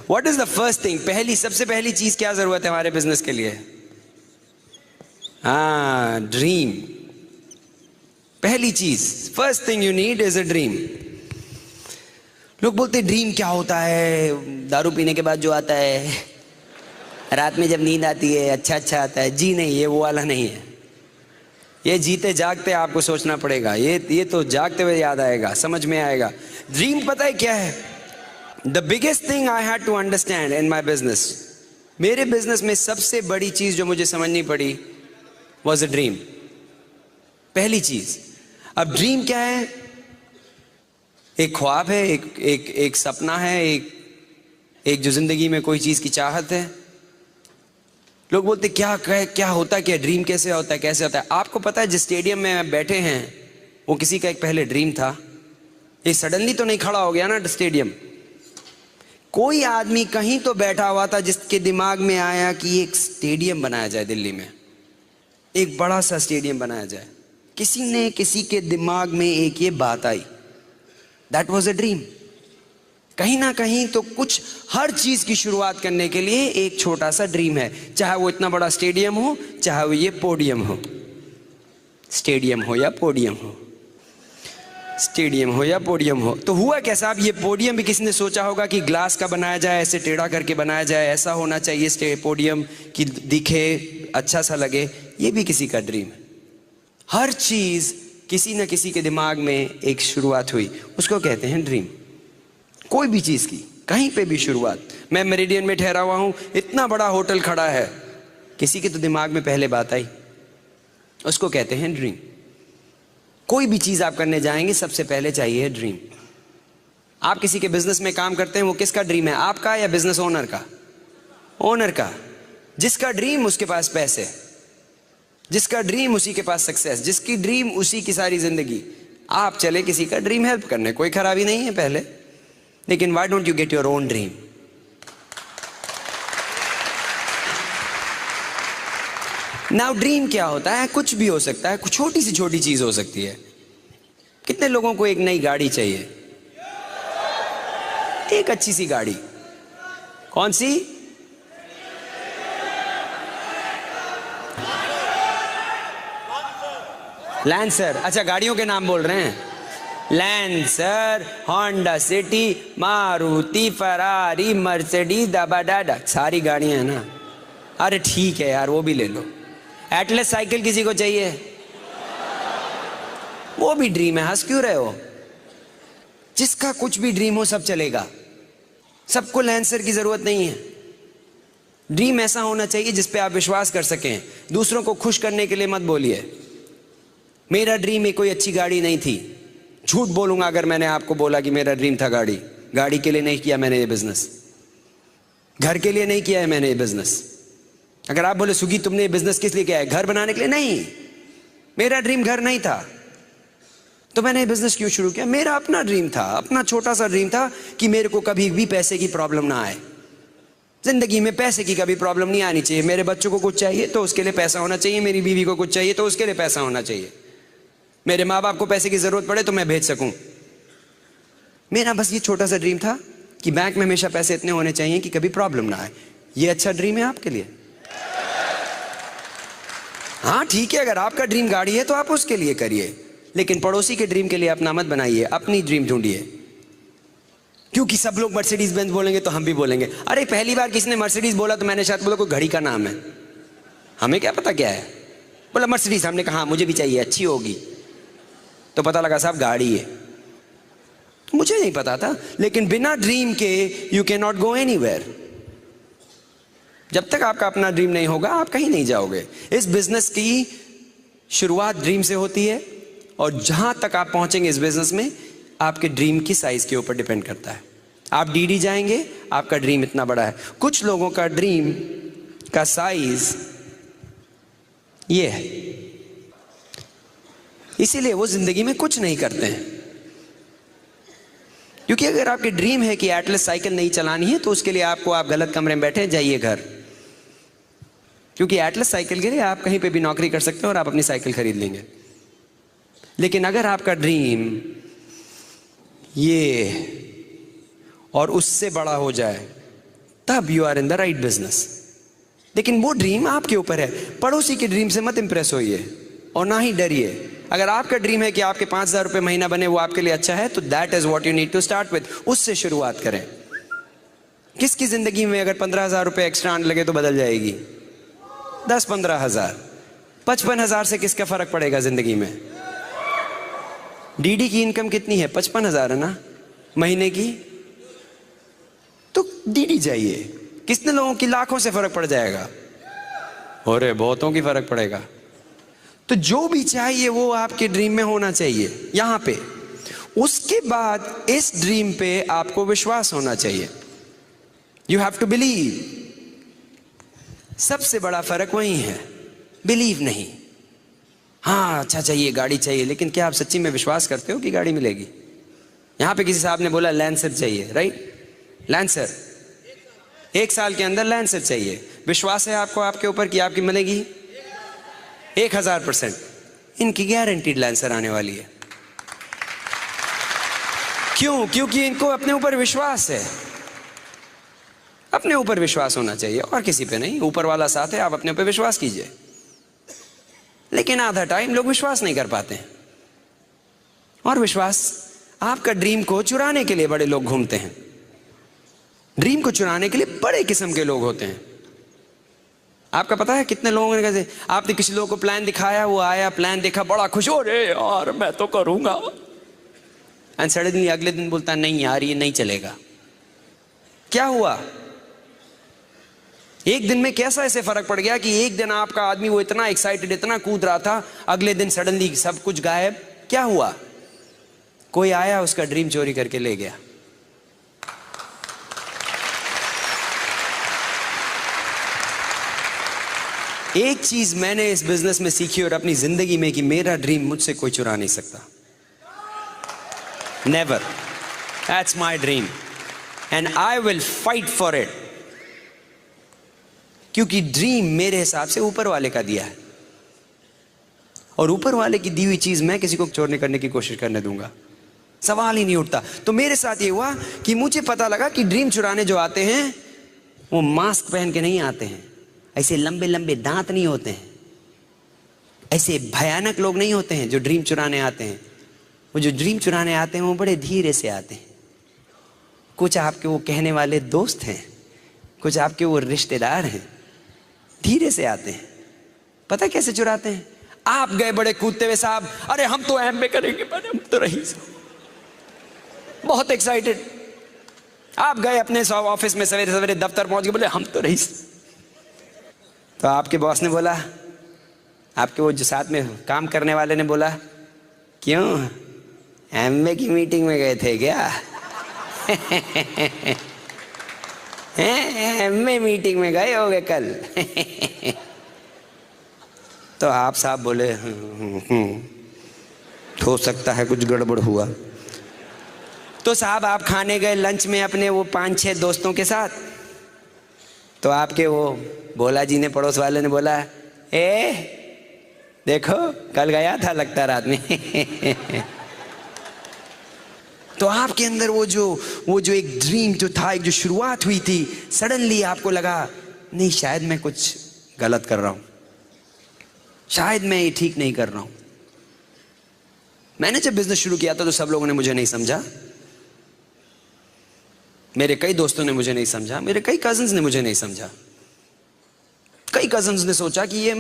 What is the first thing, सबसे पहली चीज क्या जरूरत है हमारे बिजनेस के लिए? हाँ, ड्रीम। पहली चीज, first thing you need is a dream. लोग बोलते ड्रीम क्या होता है? दारू पीने के बाद जो आता है, रात में जब नींद आती है, अच्छा अच्छा आता है। जी नहीं, ये वो वाला नहीं है। ये जीते जागते आपको सोचना पड़ेगा। ये तो जागते हुए याद आएगा, समझ में आएगा। ड्रीम पता है क्या है? The biggest thing I had to understand in my business, मेरे बिजनेस में सबसे बड़ी चीज जो मुझे समझनी पड़ी वॉज अ ड्रीम। पहली चीज। अब ड्रीम क्या है? एक ख्वाब है, एक सपना है, एक जो जिंदगी में कोई चीज की चाहत है। लोग बोलते क्या होता, क्या ड्रीम कैसे होता है, कैसे होता है? आपको पता है जिस स्टेडियम में बैठे हैं वो किसी का एक पहले ड्रीम था। ये सडनली तो नहीं खड़ा हो गया ना स्टेडियम। कोई आदमी कहीं तो बैठा हुआ था जिसके दिमाग में आया कि एक स्टेडियम बनाया जाए दिल्ली में, एक बड़ा सा स्टेडियम बनाया जाए। किसी के दिमाग में एक ये बात आई, दैट वॉज अ ड्रीम। कहीं ना कहीं तो कुछ, हर चीज की शुरुआत करने के लिए एक छोटा सा ड्रीम है, चाहे वो इतना बड़ा स्टेडियम हो, चाहे वो ये पोडियम हो। स्टेडियम हो या पोडियम हो, स्टेडियम हो या पोडियम हो। तो हुआ कैसा? अब ये पोडियम भी किसी ने सोचा होगा कि ग्लास का बनाया जाए, ऐसे टेढ़ा करके बनाया जाए, ऐसा होना चाहिए पोडियम कि दिखे, अच्छा सा लगे। ये भी किसी का ड्रीम है। हर चीज किसी न किसी के दिमाग में एक शुरुआत हुई, उसको कहते हैं ड्रीम। कोई भी चीज की, कहीं पे भी शुरुआत। मैं मेरिडियन में ठहरा हुआ हूं, इतना बड़ा होटल खड़ा है, किसी के तो दिमाग में पहले बात आई, उसको कहते हैं ड्रीम। कोई भी चीज आप करने जाएंगे सबसे पहले चाहिए ड्रीम। आप किसी के बिजनेस में काम करते हैं, वो किसका ड्रीम है? आपका या बिजनेस ओनर का? ओनर का। जिसका ड्रीम उसके पास पैसे, जिसका ड्रीम उसी के पास सक्सेस, जिसकी ड्रीम उसी की सारी जिंदगी। आप चले किसी का ड्रीम हेल्प करने, कोई खराबी नहीं है पहले, लेकिन why don't you get your own dream? Now dream क्या होता है? कुछ भी हो सकता है, छोटी से छोटी चीज हो सकती है। कितने लोगों को एक नई गाड़ी चाहिए? एक अच्छी सी गाड़ी। कौन सी? लैंसर। अच्छा, गाड़ियों के नाम बोल रहे हैं। Lancer, Honda City, Maruti, Ferrari, Mercedes, दाबाडाडा, सारी गाड़ियां हैं ना। अरे ठीक है यार, वो भी ले लो। एटलस साइकिल किसी को चाहिए? वो भी ड्रीम है, हंस क्यों रहे हो? जिसका कुछ भी ड्रीम हो सब चलेगा, सबको लैंसर की जरूरत नहीं है। ड्रीम ऐसा होना चाहिए जिस पे आप विश्वास कर सकें। दूसरों को खुश करने के लिए मत बोलिए मेरा ड्रीम में कोई अच्छी गाड़ी नहीं थी। झूठ बोलूंगा अगर मैंने आपको बोला कि मेरा ड्रीम था गाड़ी। गाड़ी के लिए नहीं किया मैंने ये बिजनेस, घर के लिए नहीं किया है मैंने ये बिजनेस। अगर आप बोले सुगी तुमने ये बिजनेस किस लिए किया है? घर बनाने के लिए? नहीं, मेरा ड्रीम घर नहीं था, तो मैंने ये बिजनेस क्यों शुरू किया? मेरा अपना ड्रीम था, अपना छोटा सा ड्रीम था कि मेरे को कभी भी पैसे की प्रॉब्लम ना आए। जिंदगी में पैसे की कभी प्रॉब्लम नहीं आनी चाहिए। मेरे बच्चों को कुछ चाहिए तो उसके लिए पैसा होना चाहिए, मेरी बीवी को कुछ चाहिए तो उसके लिए पैसा होना चाहिए, मेरे माँ बाप को पैसे की जरूरत पड़े तो मैं भेज सकूं। मेरा बस ये छोटा सा ड्रीम था कि बैंक में हमेशा पैसे इतने होने चाहिए कि कभी प्रॉब्लम ना आए। ये अच्छा ड्रीम है आपके लिए? हाँ ठीक है, अगर आपका ड्रीम गाड़ी है तो आप उसके लिए करिए, लेकिन पड़ोसी के ड्रीम के लिए अपना मत बनाइए, अपनी ड्रीम ढूंढिए। क्योंकि सब लोग मर्सिडीज बेंज बोलेंगे तो हम भी बोलेंगे। अरे पहली बार किसी ने मर्सिडीज बोला तो मैंने शायद बोला कोई घड़ी का नाम है, हमें क्या पता क्या है। बोला मर्सिडीज, हमने कहा मुझे भी चाहिए, अच्छी होगी, तो पता लगा साहब गाड़ी है। तो मुझे नहीं पता था, लेकिन बिना ड्रीम के you can not go anywhere. जब तक आपका अपना ड्रीम नहीं होगा आप कहीं नहीं जाओगे। इस बिजनेस की शुरुआत ड्रीम से होती है, और जहां तक आप पहुंचेंगे इस बिजनेस में आपके ड्रीम की साइज के ऊपर डिपेंड करता है। आप डीडी जाएंगे, आपका ड्रीम इतना बड़ा है। कुछ लोगों का ड्रीम का साइज ये है, इसीलिए वो जिंदगी में कुछ नहीं करते हैं। क्योंकि अगर आपके ड्रीम है कि एटलस साइकिल नहीं चलानी है तो उसके लिए आपको, आप गलत कमरे में बैठे, जाइए घर। क्योंकि एटलस साइकिल के लिए आप कहीं पे भी नौकरी कर सकते हो और आप अपनी साइकिल खरीद लेंगे। लेकिन अगर आपका ड्रीम ये और उससे बड़ा हो जाए तब you are in the right business. लेकिन वो ड्रीम आपके ऊपर है, पड़ोसी के ड्रीम से मत इंप्रेस होइए और ना ही डरिए। अगर आपका ड्रीम है कि आपके 5,000 रुपये महीना बने, वो आपके लिए अच्छा है, तो that is what you need to start with. उससे शुरुआत करें। किसकी जिंदगी में अगर 15,000 रुपये एक्स्ट्रा आने लगे तो बदल जाएगी? 10-15,000, 55,000 से किसका फर्क पड़ेगा जिंदगी में? डीडी की इनकम कितनी है? 55,000 है ना महीने की, तो डीडी जाइए। कितने लोगों की लाखों से फर्क पड़ जाएगा? और बहुतों की फर्क पड़ेगा। तो जो भी चाहिए वो आपके ड्रीम में होना चाहिए यहां पे। उसके बाद इस ड्रीम पे आपको विश्वास होना चाहिए। You have to believe. सबसे बड़ा फर्क वही है, बिलीव नहीं। हाँ अच्छा चाहिए, गाड़ी चाहिए, लेकिन क्या आप सच्ची में विश्वास करते हो कि गाड़ी मिलेगी? यहां पे किसी साहब ने बोला लैंसर चाहिए, राइट? लैंसर 1 साल के अंदर लैंसर चाहिए। विश्वास है आपको आपके ऊपर कि आपकी मिलेगी? 1000%। इनकी गारंटीड लैंसर आने वाली है। क्यों? क्योंकि इनको अपने ऊपर विश्वास है। अपने ऊपर विश्वास होना चाहिए और किसी पे नहीं। ऊपर वाला साथ है, आप अपने ऊपर विश्वास कीजिए। लेकिन आधा टाइम लोग विश्वास नहीं कर पाते हैं। और विश्वास, आपका ड्रीम को चुराने के लिए बड़े लोग घूमते हैं। ड्रीम को चुराने के लिए बड़े किस्म के लोग होते हैं। आपका पता है कितने लोगों ने कैसे, आपने किसी लोग को प्लान दिखाया, वो आया, प्लान देखा, बड़ा खुश हो रहे यार मैं तो करूंगा, एंड सडनली अगले दिन बोलता नहीं यार ये नहीं चलेगा। क्या हुआ? एक दिन में कैसा ऐसे फर्क पड़ गया कि एक दिन आपका आदमी वो इतना एक्साइटेड, इतना कूद रहा था, अगले दिन सडनली सब कुछ गायब। क्या हुआ? कोई आया उसका ड्रीम चोरी करके ले गया। एक चीज मैंने इस बिजनेस में सीखी और अपनी जिंदगी में कि मेरा ड्रीम मुझसे कोई चुरा नहीं सकता। Never. That's my dream and I will fight for it. क्योंकि ड्रीम मेरे हिसाब से ऊपर वाले का दिया है, और ऊपर वाले की दी हुई चीज मैं किसी को चोरने करने की कोशिश करने दूंगा? सवाल ही नहीं उठता। तो मेरे साथ ये हुआ कि मुझे पता लगा कि ड्रीम चुराने जो आते हैं वो मास्क पहन के नहीं आते हैं, ऐसे लंबे लंबे दांत नहीं होते हैं, ऐसे भयानक लोग नहीं होते हैं जो ड्रीम चुराने आते हैं। वो जो ड्रीम चुराने आते हैं वो बड़े धीरे से आते हैं। कुछ आपके वो कहने वाले दोस्त हैं, कुछ आपके वो रिश्तेदार हैं, धीरे से आते हैं। पता कैसे चुराते हैं? आप गए बड़े कूदते हुए, साहब अरे हम तो एमए करेंगे, हम तो रईस, बहुत एक्साइटेड। आप गए अपने ऑफिस में, सवेरे सवेरे दफ्तर पहुंच गए, बोले हम तो रईस। तो आपके बॉस ने बोला, आपके वो जो साथ में काम करने वाले ने बोला, क्यों एमए की मीटिंग में गए थे क्या? एमए मीटिंग में गए होगे कल? तो आप साहब बोले हो सकता है कुछ गड़बड़ हुआ। तो साहब आप खाने गए लंच में अपने वो 5-6 दोस्तों के साथ। तो आपके वो भोला जी ने, पड़ोस वाले ने बोला, देखो कल गया था लगता रात में। तो आपके अंदर वो जो एक ड्रीम जो था, एक जो शुरुआत हुई थी, सडनली आपको लगा नहीं शायद मैं कुछ गलत कर रहा हूं, शायद मैं ये ठीक नहीं कर रहा हूं। मैंने जब बिजनेस शुरू किया था तो सब लोगों ने मुझे नहीं समझा, मेरे कई दोस्तों ने मुझे नहीं समझा, मेरे कई कजिन्स ने मुझे नहीं समझा। कई कजिन्स ने सोचा कि ये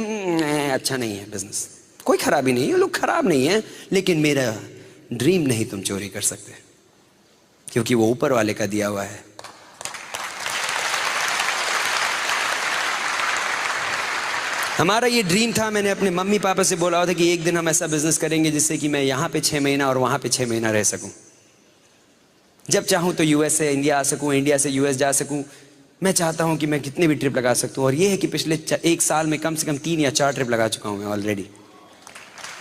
अच्छा नहीं है बिजनेस। कोई खराबी नहीं है, लोग खराब नहीं है, लेकिन मेरा ड्रीम नहीं तुम चोरी कर सकते, क्योंकि वो ऊपर वाले का दिया हुआ है। हमारा ये ड्रीम था, मैंने अपने मम्मी पापा से बोला हुआ था कि एक दिन हम ऐसा बिजनेस करेंगे जिससे कि मैं यहाँ पे 6 महीना और वहाँ पे 6 महीना रह सकूँ। जब चाहूँ तो यूएस से इंडिया आ सकूँ, इंडिया से यूएस जा सकूँ। मैं चाहता हूँ कि मैं कितने भी ट्रिप लगा सकता हूँ, और ये है कि पिछले 1 साल में कम से कम 3 या 4 ट्रिप लगा चुका हूँ मैं ऑलरेडी।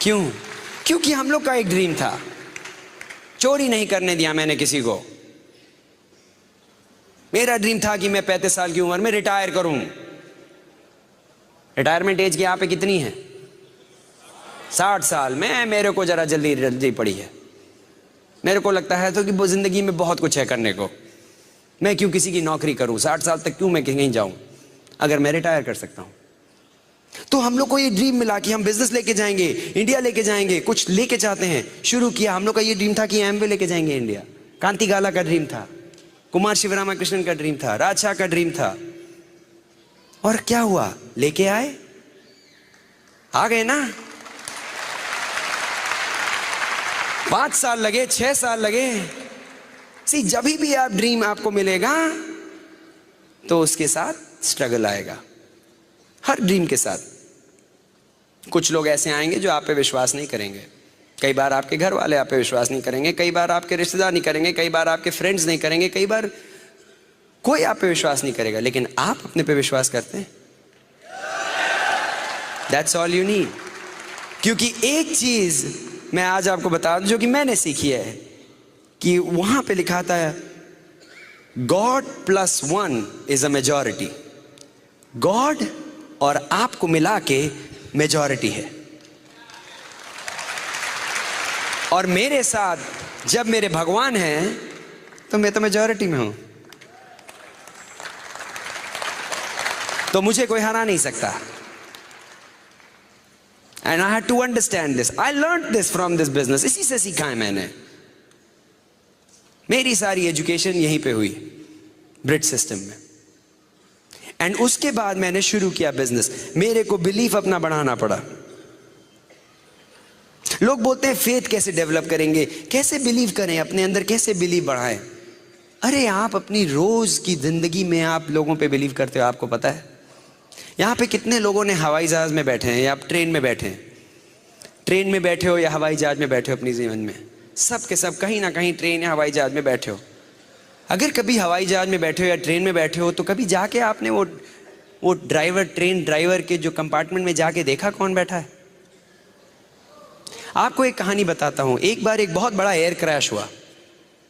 क्यों? क्योंकि हम लोग का एक ड्रीम था, चोरी नहीं करने दिया मैंने किसी को। मेरा ड्रीम था कि मैं 35 साल की उम्र में रिटायर करूं। रिटायरमेंट एज की यहाँ पे कितनी है? 60 साल में। मेरे को जरा जल्दी पड़ी है। मेरे को लगता है तो कि वो जिंदगी में बहुत कुछ है करने को। मैं क्यों किसी की नौकरी करूं, 60 साल तक क्यों मैं कहीं जाऊं अगर मैं रिटायर कर सकता हूं। तो हम लोग को ये ड्रीम मिला कि हम बिजनेस लेके जाएंगे, इंडिया लेके जाएंगे, कुछ लेके चाहते हैं, शुरू किया। हम लोग का ये ड्रीम था कि एमवे लेके जाएंगे इंडिया। कांति गाला का ड्रीम था, कुमार शिवरामाकृष्णन का ड्रीम था, राजशाह का ड्रीम था। और क्या हुआ, लेके आए, आ गए ना। 5 साल लगे, 6 साल लगे। सी, जब भी आप ड्रीम आपको मिलेगा तो उसके साथ स्ट्रगल आएगा, हर ड्रीम के साथ। कुछ लोग ऐसे आएंगे जो आप पे विश्वास नहीं करेंगे। कई बार आपके घर वाले आप पे विश्वास नहीं करेंगे, कई बार आपके रिश्तेदार नहीं करेंगे, कई बार आपके फ्रेंड्स नहीं करेंगे, कई बार कोई आप पे विश्वास नहीं करेगा, लेकिन आप अपने पे विश्वास करते हैं। That's all you need। क्योंकि एक चीज मैं आज आपको बता दूं जो कि मैंने सीखी है, कि वहां पे लिखा था God +1 is a majority। God और आपको मिला के मेजॉरिटी है। और मेरे साथ जब मेरे भगवान हैं तो मैं तो मेजॉरिटी में हूं, तो मुझे कोई हरा नहीं सकता। And I had to understand this, I learn this from this business. इसी से सीखा है मैंने। मेरी सारी एजुकेशन यहीं पे हुई, ब्रिज सिस्टम में। एंड उसके बाद मैंने शुरू किया बिजनेस। मेरे को बिलीफ अपना बढ़ाना पड़ा। लोग बोलते हैं फेथ कैसे डेवलप करेंगे, कैसे बिलीव करें, अपने अंदर कैसे बिलीव बढ़ाएं। अरे आप अपनी रोज की जिंदगी में आप लोगों पे बिलीव करते हो, आपको पता है। यहां पे कितने लोगों ने हवाई जहाज में बैठे हैं या आप ट्रेन में बैठे हैं, ट्रेन में बैठे हो या हवाई जहाज में बैठे हो अपनी जीवन में, सब के सब कहीं ना कहीं ट्रेन या हवाई जहाज में बैठे हो। अगर कभी हवाई जहाज में बैठे हो या ट्रेन में बैठे हो तो कभी जाके आपने वो ड्राइवर, ट्रेन ड्राइवर के जो कंपार्टमेंट में जाके देखा कौन बैठा है। आपको एक कहानी बताता हूं। एक बार एक बहुत बड़ा एयर क्रैश हुआ,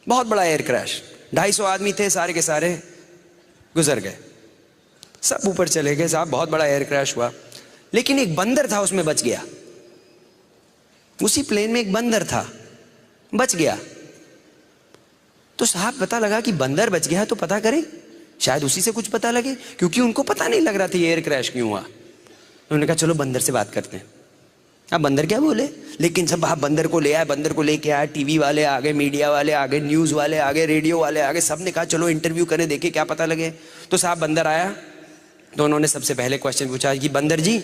बहुत बड़ा एयर क्रैश। 250 आदमी थे, सारे के सारे गुजर गए, सब ऊपर चले गए साहब, बहुत बड़ा एयर क्रैश हुआ। लेकिन एक बंदर था उसमें, बच गया। उसी प्लेन में एक बंदर था, बच गया। तो साहब पता लगा कि बंदर बच गया है, तो पता करें, शायद उसी से कुछ पता लगे, क्योंकि उनको पता नहीं लग रहा था ये एयर क्रैश क्यों हुआ। उन्होंने कहा चलो बंदर से बात करते हैं। अब बंदर क्या बोले, लेकिन सब आप बंदर को ले आए, बंदर को लेके आए। टीवी वाले आ गए, मीडिया वाले आ गए, न्यूज़ वाले आ गए, रेडियो वाले आ गए, सब ने कहा चलो इंटरव्यू करें, देखे क्या पता लगे। तो साहब बंदर आया तो उन्होंने सबसे पहले क्वेश्चन पूछा कि बंदर जी,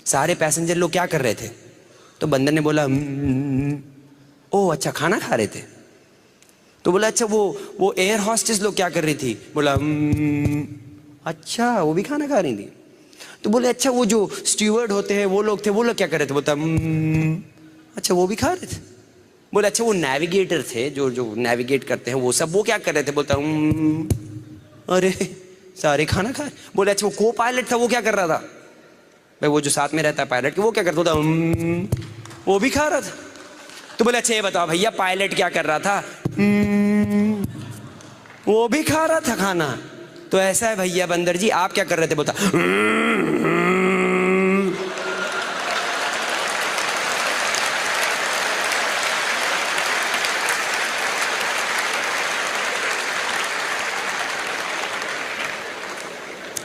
सारे पैसेंजर लोग क्या कर रहे थे। तो बंदर ने बोला ओह अच्छा, खाना खा रहे थे। तो बोला अच्छा वो एयर हॉस्टेस लोग क्या कर रही थी। बोला अच्छा, वो भी खाना खा रही थी। तो बोले अच्छा वो जो स्टीवर्ड होते हैं वो लोग थे, वो लोग क्या कर रहे थे। बोलता अच्छा, वो भी खा रहे थे। बोले अच्छा वो नेविगेटर थे, जो नेविगेट करते हैं वो सब, वो क्या कर रहे थे। बोलता अरे सारे खाना खाए। बोले अच्छा वो को पायलट था, वो क्या कर रहा था। भाई वो जो साथ में रहता है पायलट के, वो क्या करता था। वो भी खा रहा था। तो बोले अच्छा ये बताओ भैया, पायलट क्या कर रहा था। वो भी खा रहा था खाना। तो ऐसा है भैया बंदर जी, आप क्या कर रहे थे। बोलता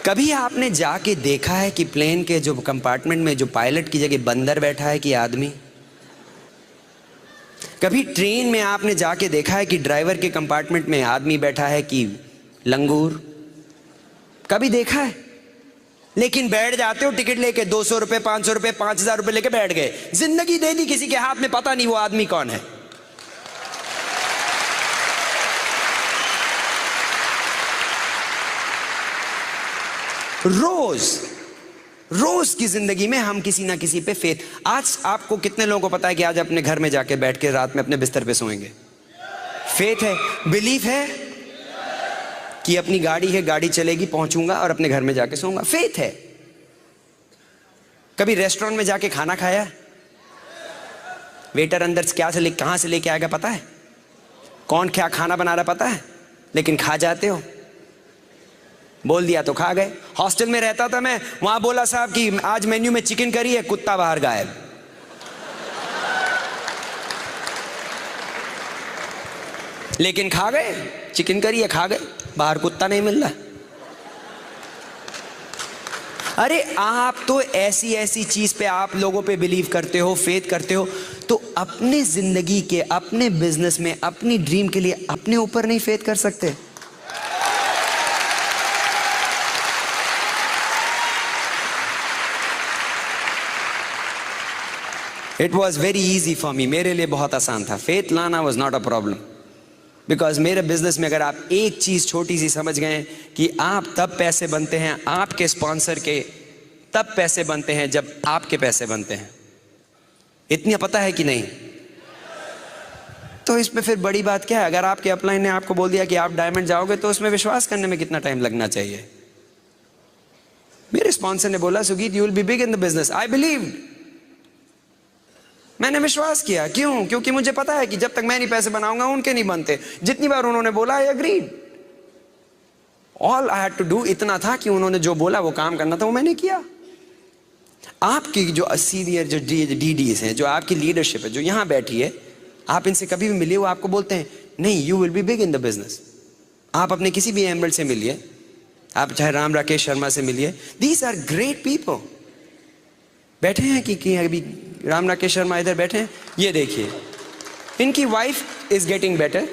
कभी आपने जाके देखा है कि प्लेन के जो कंपार्टमेंट में जो पायलट की जगह बंदर बैठा है कि आदमी। कभी ट्रेन में आपने जाके देखा है कि ड्राइवर के कंपार्टमेंट में आदमी बैठा है कि लंगूर। कभी देखा है। लेकिन बैठ जाते हो टिकट लेके, 200 रुपए, 500 रुपए, 5000 रुपए लेके बैठ गए, जिंदगी दे दी किसी के हाथ में, पता नहीं वो आदमी कौन है। रोज की जिंदगी में हम किसी ना किसी पे फेथ। आज आपको कितने लोगों को पता है कि आज अपने घर में जाके बैठ के रात में अपने बिस्तर पे सोएंगे। फेथ है, बिलीफ है कि अपनी गाड़ी है, गाड़ी चलेगी, पहुंचूंगा और अपने घर में जाके सोऊंगा। फेथ है। कभी रेस्टोरेंट में जाके खाना खाया, वेटर अंदर से कहां से लेके आएगा पता है, कौन क्या खाना बना रहा पता है, लेकिन खा जाते हो। बोल दिया तो खा गए। हॉस्टल में रहता था मैं, वहां बोला साहब कि आज मेन्यू में चिकन करी है, कुत्ता बाहर गायब। लेकिन खा गए। चिकन करी है, खा गए, बाहर कुत्ता नहीं मिल रहा। अरे आप तो ऐसी ऐसी चीज पे आप लोगों पे बिलीव करते हो, फेथ करते हो, तो अपने जिंदगी के, अपने बिजनेस में, अपनी ड्रीम के लिए अपने ऊपर नहीं फेथ कर सकते? It was very easy for me, मेरे लिए बहुत आसान था। फेथ लाना was not a problem, because मेरे बिजनेस में अगर आप एक चीज छोटी सी समझ गए कि आप तब पैसे बनते हैं, आपके स्पॉन्सर के तब पैसे बनते हैं जब आपके पैसे बनते हैं। इतनी पता है कि नहीं? तो इसमें फिर बड़ी बात क्या है? अगर आपके अपलाइन ने आपको बोल दिया कि आप डायमंड जाओगे, तो उसमें विश्वास करने में कितना टाइम लगना चाहिए? मेरे स्पॉन्सर ने बोला Sugeet you will be big in the business. I believe, मैंने विश्वास किया। क्यों? क्योंकि मुझे पता है कि जब तक मैं नहीं पैसे बनाऊंगा उनके नहीं बनते। जितनी बार उन्होंने बोला I agreed. All I had to do इतना था कि उन्होंने जो बोला वो काम करना था, वो मैंने किया। आपकी जो सीनियर जो डीडीज हैं, जो आपकी लीडरशिप है, जो यहां बैठी है, आप इनसे कभी भी मिलिए, वो आपको बोलते हैं नहीं you will be big in the business. आप अपने किसी भी एमरल्ड से मिलिए, आप चाहे राम राकेश शर्मा से मिलिए, दीज आर ग्रेट पीपल। बैठे हैं कि अभी राम राकेश शर्मा इधर बैठे हैं, ये देखिए इनकी वाइफ इज गेटिंग बेटर,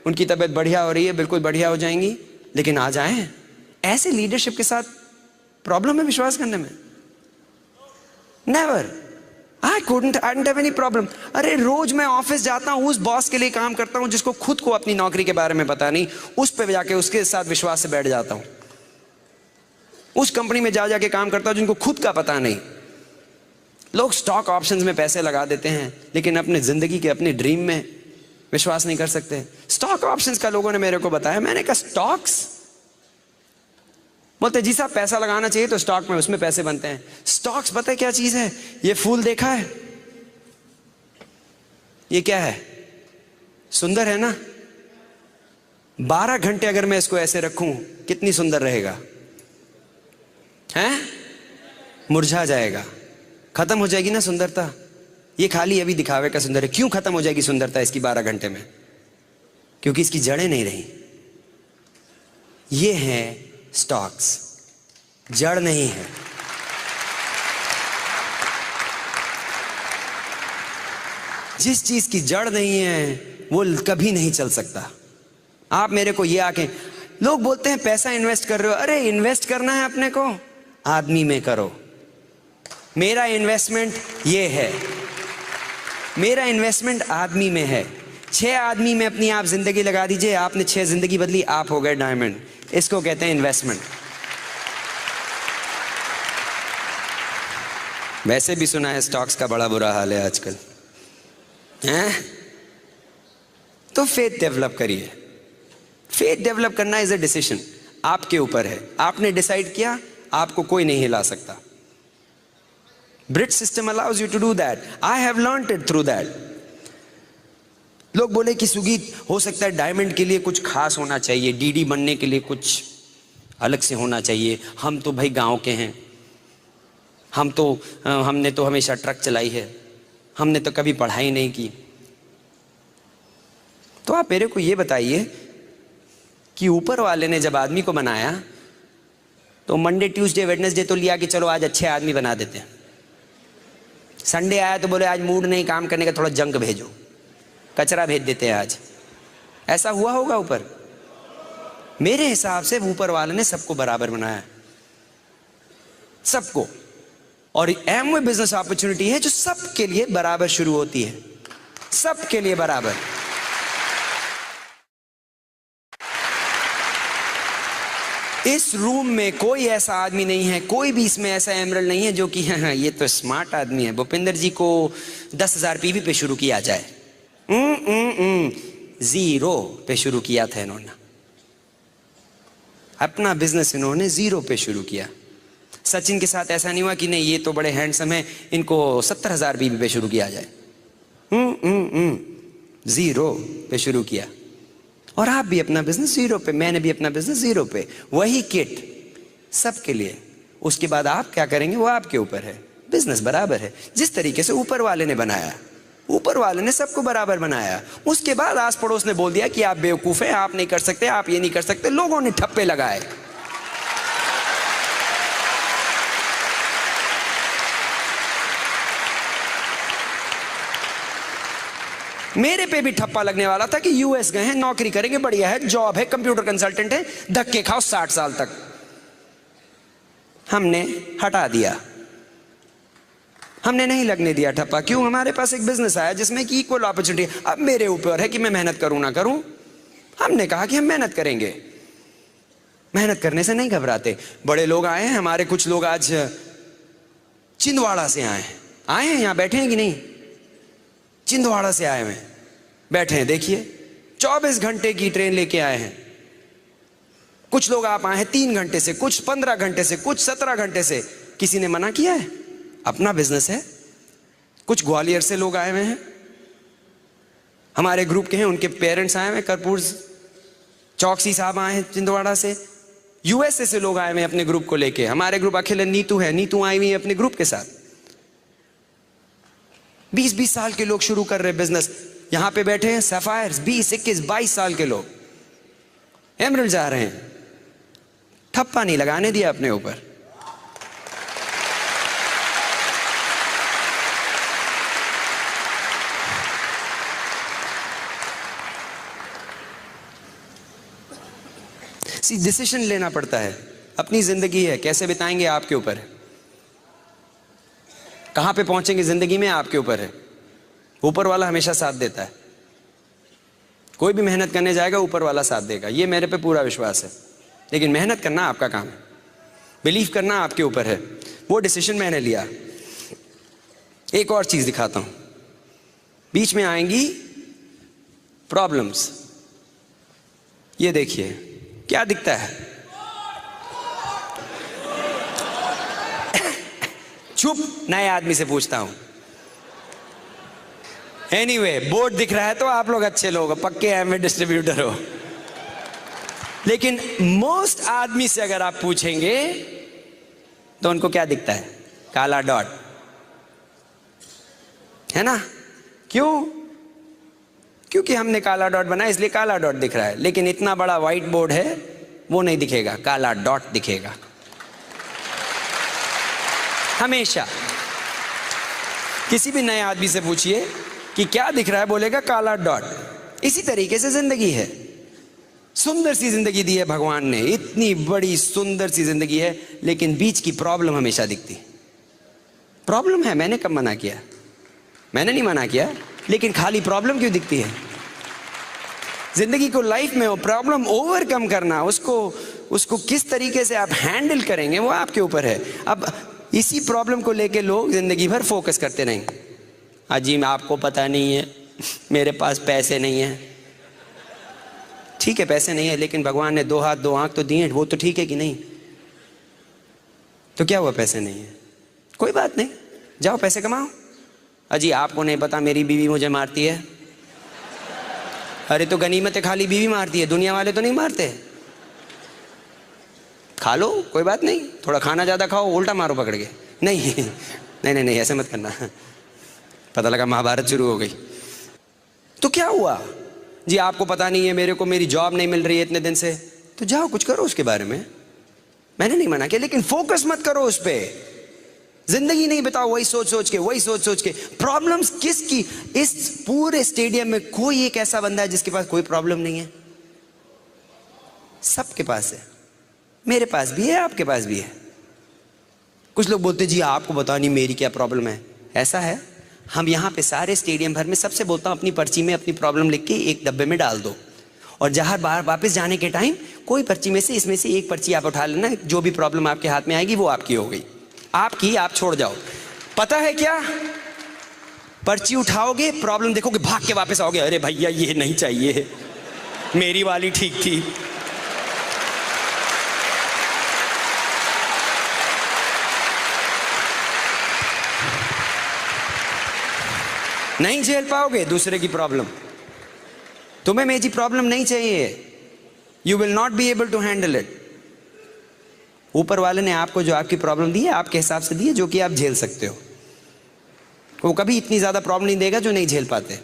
उनकी तबीयत बढ़िया हो रही है, बिल्कुल बढ़िया हो जाएंगी। लेकिन आ जाए ऐसे लीडरशिप के साथ प्रॉब्लम है विश्वास करने में? Never. I couldn't, I didn't have any problem. अरे रोज मैं ऑफिस जाता हूं, उस बॉस के लिए काम करता हूं जिसको खुद को अपनी नौकरी के बारे में पता नहीं, उस पे जाके उसके साथ विश्वास से बैठ जाता हूं। उस कंपनी में जा जाके काम करता हूं जिनको खुद का पता नहीं। लोग स्टॉक ऑप्शंस में पैसे लगा देते हैं, लेकिन अपने जिंदगी के, अपने ड्रीम में विश्वास नहीं कर सकते। स्टॉक ऑप्शंस का लोगों ने मेरे को बताया, मैंने कहा स्टॉक्स? बोलते जी साहब पैसा लगाना चाहिए तो स्टॉक में, उसमें पैसे बनते हैं। स्टॉक्स पता है क्या चीज है? ये फूल देखा है? ये क्या है? सुंदर है ना? 12 घंटे अगर मैं इसको ऐसे रखूं, कितनी सुंदर रहेगा? हैं? मुरझा जाएगा, खत्म हो जाएगी ना सुंदरता। ये खाली अभी दिखावे का सुंदर है। क्यों खत्म हो जाएगी सुंदरता इसकी 12 घंटे में? क्योंकि इसकी जड़ें नहीं रही। ये है स्टॉक्स, जड़ नहीं है। जिस चीज की जड़ नहीं है वो कभी नहीं चल सकता। आप मेरे को ये आके, लोग बोलते हैं पैसा इन्वेस्ट कर रहे हो, अरे इन्वेस्ट करना है अपने को, आदमी में करो। मेरा इन्वेस्टमेंट ये है, मेरा इन्वेस्टमेंट आदमी में है। 6 आदमी में अपनी आप जिंदगी लगा दीजिए, आपने 6 जिंदगी बदली, आप हो गए डायमंड। इसको कहते हैं इन्वेस्टमेंट। वैसे भी सुना है स्टॉक्स का बड़ा बुरा हाल है आजकल, हैं? तो फेथ डेवलप करिए। फेथ डेवलप करना इज अ डिसीजन, आपके ऊपर है। आपने डिसाइड किया, आपको कोई नहीं हिला सकता। Brit system allows you to do that. I have learned it through that. लोग बोले कि सुगीत हो सकता है डायमंड के लिए कुछ खास होना चाहिए, डीडी बनने के लिए कुछ अलग से होना चाहिए। हम तो भाई गांव के हैं, हमने तो हमेशा ट्रक चलाई है, हमने तो कभी पढ़ाई नहीं की। तो आप मेरे को ये बताइए कि ऊपर वाले ने जब आदमी को बनाया तो मंडे ट्यूसडे वेडनेसडे तो लिया कि चलो आज अच्छे आदमी बना देते हैं। संडे आया तो बोले आज मूड नहीं काम करने का, थोड़ा जंक भेजो, कचरा भेज देते हैं आज। ऐसा हुआ होगा ऊपर? मेरे हिसाब से ऊपर वाले ने सबको बराबर बनाया, सबको। और एमवे बिजनेस अपॉर्चुनिटी है जो सबके लिए बराबर शुरू होती है, सबके लिए बराबर। इस रूम में कोई ऐसा आदमी नहीं है, कोई भी इसमें ऐसा एमरल्ड नहीं है जो कि हाँ ये तो स्मार्ट आदमी है, भूपिंदर जी को 10,000 पीवी पे शुरू किया जाए। 0 पे शुरू किया था इन्होंने अपना बिजनेस, इन्होंने 0 पे शुरू किया। सचिन के साथ ऐसा नहीं हुआ कि नहीं ये तो बड़े हैंडसम है, इनको 70,000 पीवी पे शुरू किया जाए। 0 पे शुरू किया। और आप भी अपना बिजनेस 0 पे, मैंने भी अपना बिजनेस 0 पे, वही किट सबके लिए। उसके बाद आप क्या करेंगे वो आपके ऊपर है, बिजनेस बराबर है। जिस तरीके से ऊपर वाले ने बनाया ऊपर वाले ने सबको बराबर बनाया। उसके बाद आस पड़ोस ने बोल दिया कि आप बेवकूफ हैं, आप नहीं कर सकते, आप ये नहीं कर सकते। लोगों ने ठप्पे लगाए। मेरे पे भी ठप्पा लगने वाला था कि यूएस गए हैं, नौकरी करेंगे, बढ़िया है, जॉब है, कंप्यूटर कंसल्टेंट है, धक्के खाओ 60 साल तक। हमने हटा दिया, हमने नहीं लगने दिया ठप्पा। क्यों? हमारे पास एक बिजनेस आया जिसमें कि इक्वल अपॉर्चुनिटी। अब मेरे ऊपर है कि मैं मेहनत करूं ना करूं। हमने कहा कि हम मेहनत करेंगे, मेहनत करने से नहीं घबराते। बड़े लोग आए हैं हमारे, कुछ लोग आज छिंदवाड़ा से आए हैं यहाँ बैठे हैं कि नहीं? छिंदवाड़ा से आए हुए बैठे हैं, देखिए 24 घंटे की ट्रेन लेके आए हैं। कुछ लोग आप आए हैं 3 घंटे से, कुछ 15 घंटे से, कुछ 17 घंटे से। किसी ने मना किया है? अपना बिजनेस है। कुछ ग्वालियर से लोग आए हुए हैं, हमारे ग्रुप के हैं, उनके पेरेंट्स आए हुए हैं। कर्पूर चौकसी साहब आए हैं छिंदवाड़ा से। यूएसए से लोग आए हुए हैं अपने ग्रुप को लेके। हमारे ग्रुप अखिल नीतू है, नीतू आई हुई है अपने ग्रुप के साथ। 20-20 साल के लोग शुरू कर रहे बिजनेस। यहां पे बैठे हैं सफायर्स, 20, 21, 22 साल के लोग एमरल्ड जा रहे हैं। ठप्पा नहीं लगाने दिया अपने ऊपर। डिसीजन लेना पड़ता है। अपनी जिंदगी है, कैसे बिताएंगे आपके ऊपर है। कहां पे पहुंचेंगे जिंदगी में आपके ऊपर है। ऊपर वाला हमेशा साथ देता है। कोई भी मेहनत करने जाएगा ऊपर वाला साथ देगा, ये मेरे पे पूरा विश्वास है। लेकिन मेहनत करना आपका काम है, बिलीव करना आपके ऊपर है। वो डिसीजन मैंने लिया। एक और चीज दिखाता हूं, बीच में आएंगी प्रॉब्लम्स। ये देखिए क्या दिखता है। चुप, नए आदमी से पूछता हूं। एनीवे, बोर्ड दिख रहा है तो आप लोग अच्छे लोग हो, पक्के एमवे डिस्ट्रीब्यूटर हो। लेकिन मोस्ट आदमी से अगर आप पूछेंगे तो उनको क्या दिखता है? काला डॉट, है ना? क्यों? क्योंकि हमने काला डॉट बनाया इसलिए काला डॉट दिख रहा है। लेकिन इतना बड़ा व्हाइट बोर्ड है, वो नहीं दिखेगा, काला डॉट दिखेगा हमेशा। किसी भी नए आदमी से पूछिए कि क्या दिख रहा है, बोलेगा काला डॉट। इसी तरीके से जिंदगी है। सुंदर सी जिंदगी दी है भगवान ने, इतनी बड़ी सुंदर सी जिंदगी है, लेकिन बीच की प्रॉब्लम हमेशा दिखती। प्रॉब्लम है, मैंने कब मना किया? मैंने नहीं मना किया, लेकिन खाली प्रॉब्लम क्यों दिखती है? जिंदगी को, लाइफ में प्रॉब्लम ओवरकम करना, उसको किस तरीके से आप हैंडल करेंगे वो आपके ऊपर है। अब इसी प्रॉब्लम को लेके लोग जिंदगी भर फोकस करते रहेंगे। अजी आपको पता नहीं है, मेरे पास पैसे नहीं है। ठीक है, पैसे नहीं है, लेकिन भगवान ने 2 हाथ 2 आंख तो दिए, वो तो ठीक है कि नहीं? तो क्या हुआ पैसे नहीं है? कोई बात नहीं, जाओ पैसे कमाओ। अजी आपको नहीं पता मेरी बीवी मुझे मारती है। अरे तो गनीमत है, खाली बीवी मारती है, दुनिया वाले तो नहीं मारते। खा लो, कोई बात नहीं, थोड़ा खाना ज़्यादा खाओ, उल्टा मारो पकड़ के। नहीं नहीं नहीं नहीं, ऐसे मत करना। पता लगा महाभारत शुरू हो गई। तो क्या हुआ? जी आपको पता नहीं है, मेरे को मेरी जॉब नहीं मिल रही है इतने दिन से। तो जाओ कुछ करो उसके बारे में, मैंने नहीं मना किया, लेकिन फोकस मत करो उस पर। जिंदगी नहीं बिताओ वही सोच सोच के, वही सोच सोच के। प्रॉब्लम्स किसकी? इस पूरे स्टेडियम में कोई एक ऐसा बंदा है जिसके पास कोई प्रॉब्लम नहीं है? सबके पास है। मेरे पास भी है, आपके पास भी है। कुछ लोग बोलते जी आपको पता नहीं मेरी क्या प्रॉब्लम है। ऐसा है, हम यहाँ पे सारे स्टेडियम भर में सबसे बोलता हूँ अपनी पर्ची में अपनी प्रॉब्लम लिख के एक डब्बे में डाल दो, और जहाँ बाहर वापस जाने के टाइम कोई पर्ची में से, इसमें से एक पर्ची आप उठा लेना, जो भी प्रॉब्लम आपके हाथ में आएगी वो आपकी हो गई। आपकी, आप छोड़ जाओ। पता है क्या? पर्ची उठाओगे, प्रॉब्लम देखोगे, भाग के वापस आओगे, अरे भैया ये नहीं चाहिए, मेरी वाली ठीक थी। नहीं झेल पाओगे दूसरे की प्रॉब्लम। तुम्हें मेरी प्रॉब्लम नहीं चाहिए, you will not be able to handle it. ऊपर वाले ने आपको जो आपकी प्रॉब्लम दी है, आपके हिसाब से दी है, जो कि आप झेल सकते हो। वो कभी इतनी ज़्यादा प्रॉब्लम नहीं देगा जो नहीं झेल पाते।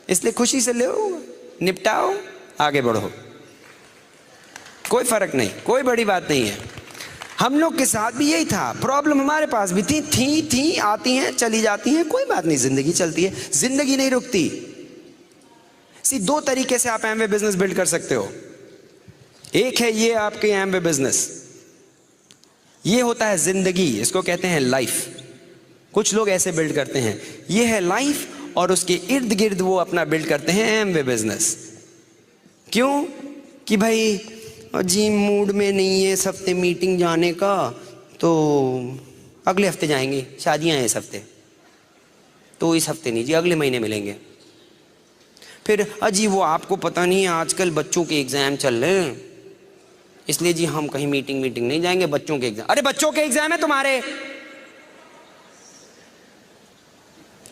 इसलिए खुशी से लो, निपटाओ, आगे बढ़ो, कोई फर्क नहीं, कोई बड़ी बात नहीं है। हम लोग के साथ भी यही था, प्रॉब्लम हमारे पास भी थी, आती हैं चली जाती हैं, कोई बात नहीं, जिंदगी चलती है, जिंदगी नहीं रुकती। दो तरीके से आप एमवे बिजनेस बिल्ड कर सकते हो। एक है ये आपके एमवे बिजनेस, ये होता है जिंदगी, इसको कहते हैं लाइफ। कुछ लोग ऐसे बिल्ड करते हैं, ये है लाइफ, और उसके इर्द गिर्द वो अपना बिल्ड करते हैं एमवे बिजनेस। क्यों? कि भाई जी मूड में नहीं है इस हफ्ते मीटिंग जाने का, तो अगले हफ्ते जाएंगे, शादियां हैं इस हफ्ते, तो इस हफ्ते नहीं जी, अगले महीने मिलेंगे। फिर अजी वो आपको पता नहीं है आजकल बच्चों के एग्जाम चल रहे हैं, इसलिए जी हम कहीं मीटिंग नहीं जाएंगे, बच्चों के एग्जाम। अरे बच्चों के एग्जाम है तुम्हारे?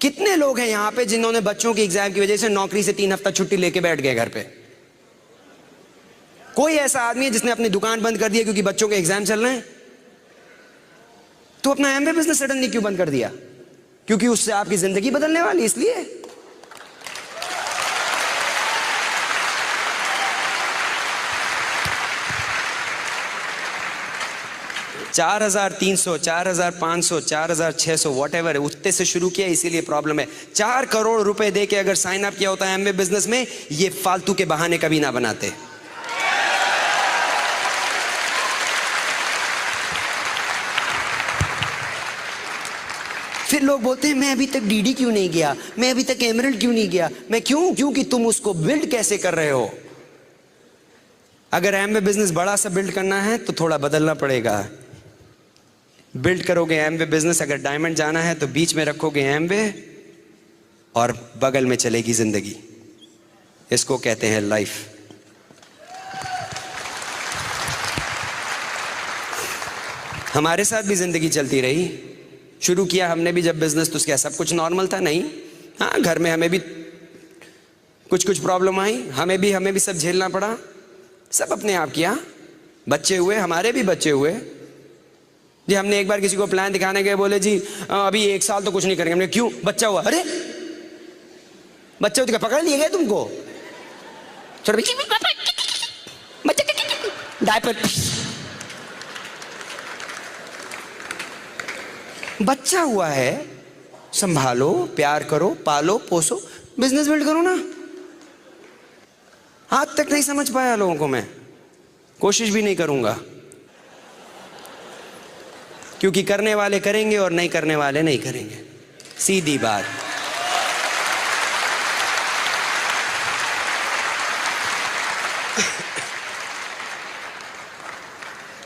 कितने लोग हैं यहां पे जिन्होंने बच्चों के एग्जाम की वजह से नौकरी से 3 हफ्ता छुट्टी लेके बैठ गए घर पे? कोई ऐसा आदमी है जिसने अपनी दुकान बंद कर दी क्योंकि बच्चों के एग्जाम चल रहे हैं? तो अपना एमवे बिजनेस सडनली क्यों बंद कर दिया? क्योंकि उससे आपकी जिंदगी बदलने वाली, इसलिए। $4,300, $4,500, $4,600 वॉट एवर, उतने से शुरू किया, इसीलिए प्रॉब्लम है। 4 करोड़ रुपए दे के अगर साइन अप किया होता है एमवे बिजनेस में, ये फालतू के बहाने कभी ना बनाते। फिर लोग बोलते हैं मैं अभी तक डीडी क्यों नहीं गया, मैं अभी तक एमरल्ड क्यों नहीं गया। मैं क्योंकि तुम उसको बिल्ड कैसे कर रहे हो। अगर एमवे बिजनेस बड़ा सा बिल्ड करना है तो थोड़ा बदलना पड़ेगा। बिल्ड करोगे एमवे बिजनेस, अगर डायमंड जाना है तो बीच में रखोगे एमवे और बगल में चलेगी जिंदगी। इसको कहते हैं लाइफ। हमारे साथ भी जिंदगी चलती रही। शुरू किया हमने भी जब बिजनेस, तो क्या सब कुछ नॉर्मल था? नहीं। हाँ, घर में हमें भी कुछ प्रॉब्लम आई, हमें भी सब झेलना पड़ा। सब अपने आप किया। बच्चे हुए, हमारे भी बच्चे हुए जी। हमने एक बार किसी को प्लान दिखाने गए, बोले जी अभी 1 साल तो कुछ नहीं करेंगे। हमने क्यों? बच्चा हुआ। अरे बच्चे तो क्या पकड़ लिए गए तुमको? डायपर। बच्चा हुआ है, संभालो, प्यार करो, पालो पोसो, बिजनेस बिल्ड करो ना। आज तक नहीं समझ पाया लोगों को, मैं कोशिश भी नहीं करूंगा, क्योंकि करने वाले करेंगे और नहीं करने वाले नहीं करेंगे, सीधी बात।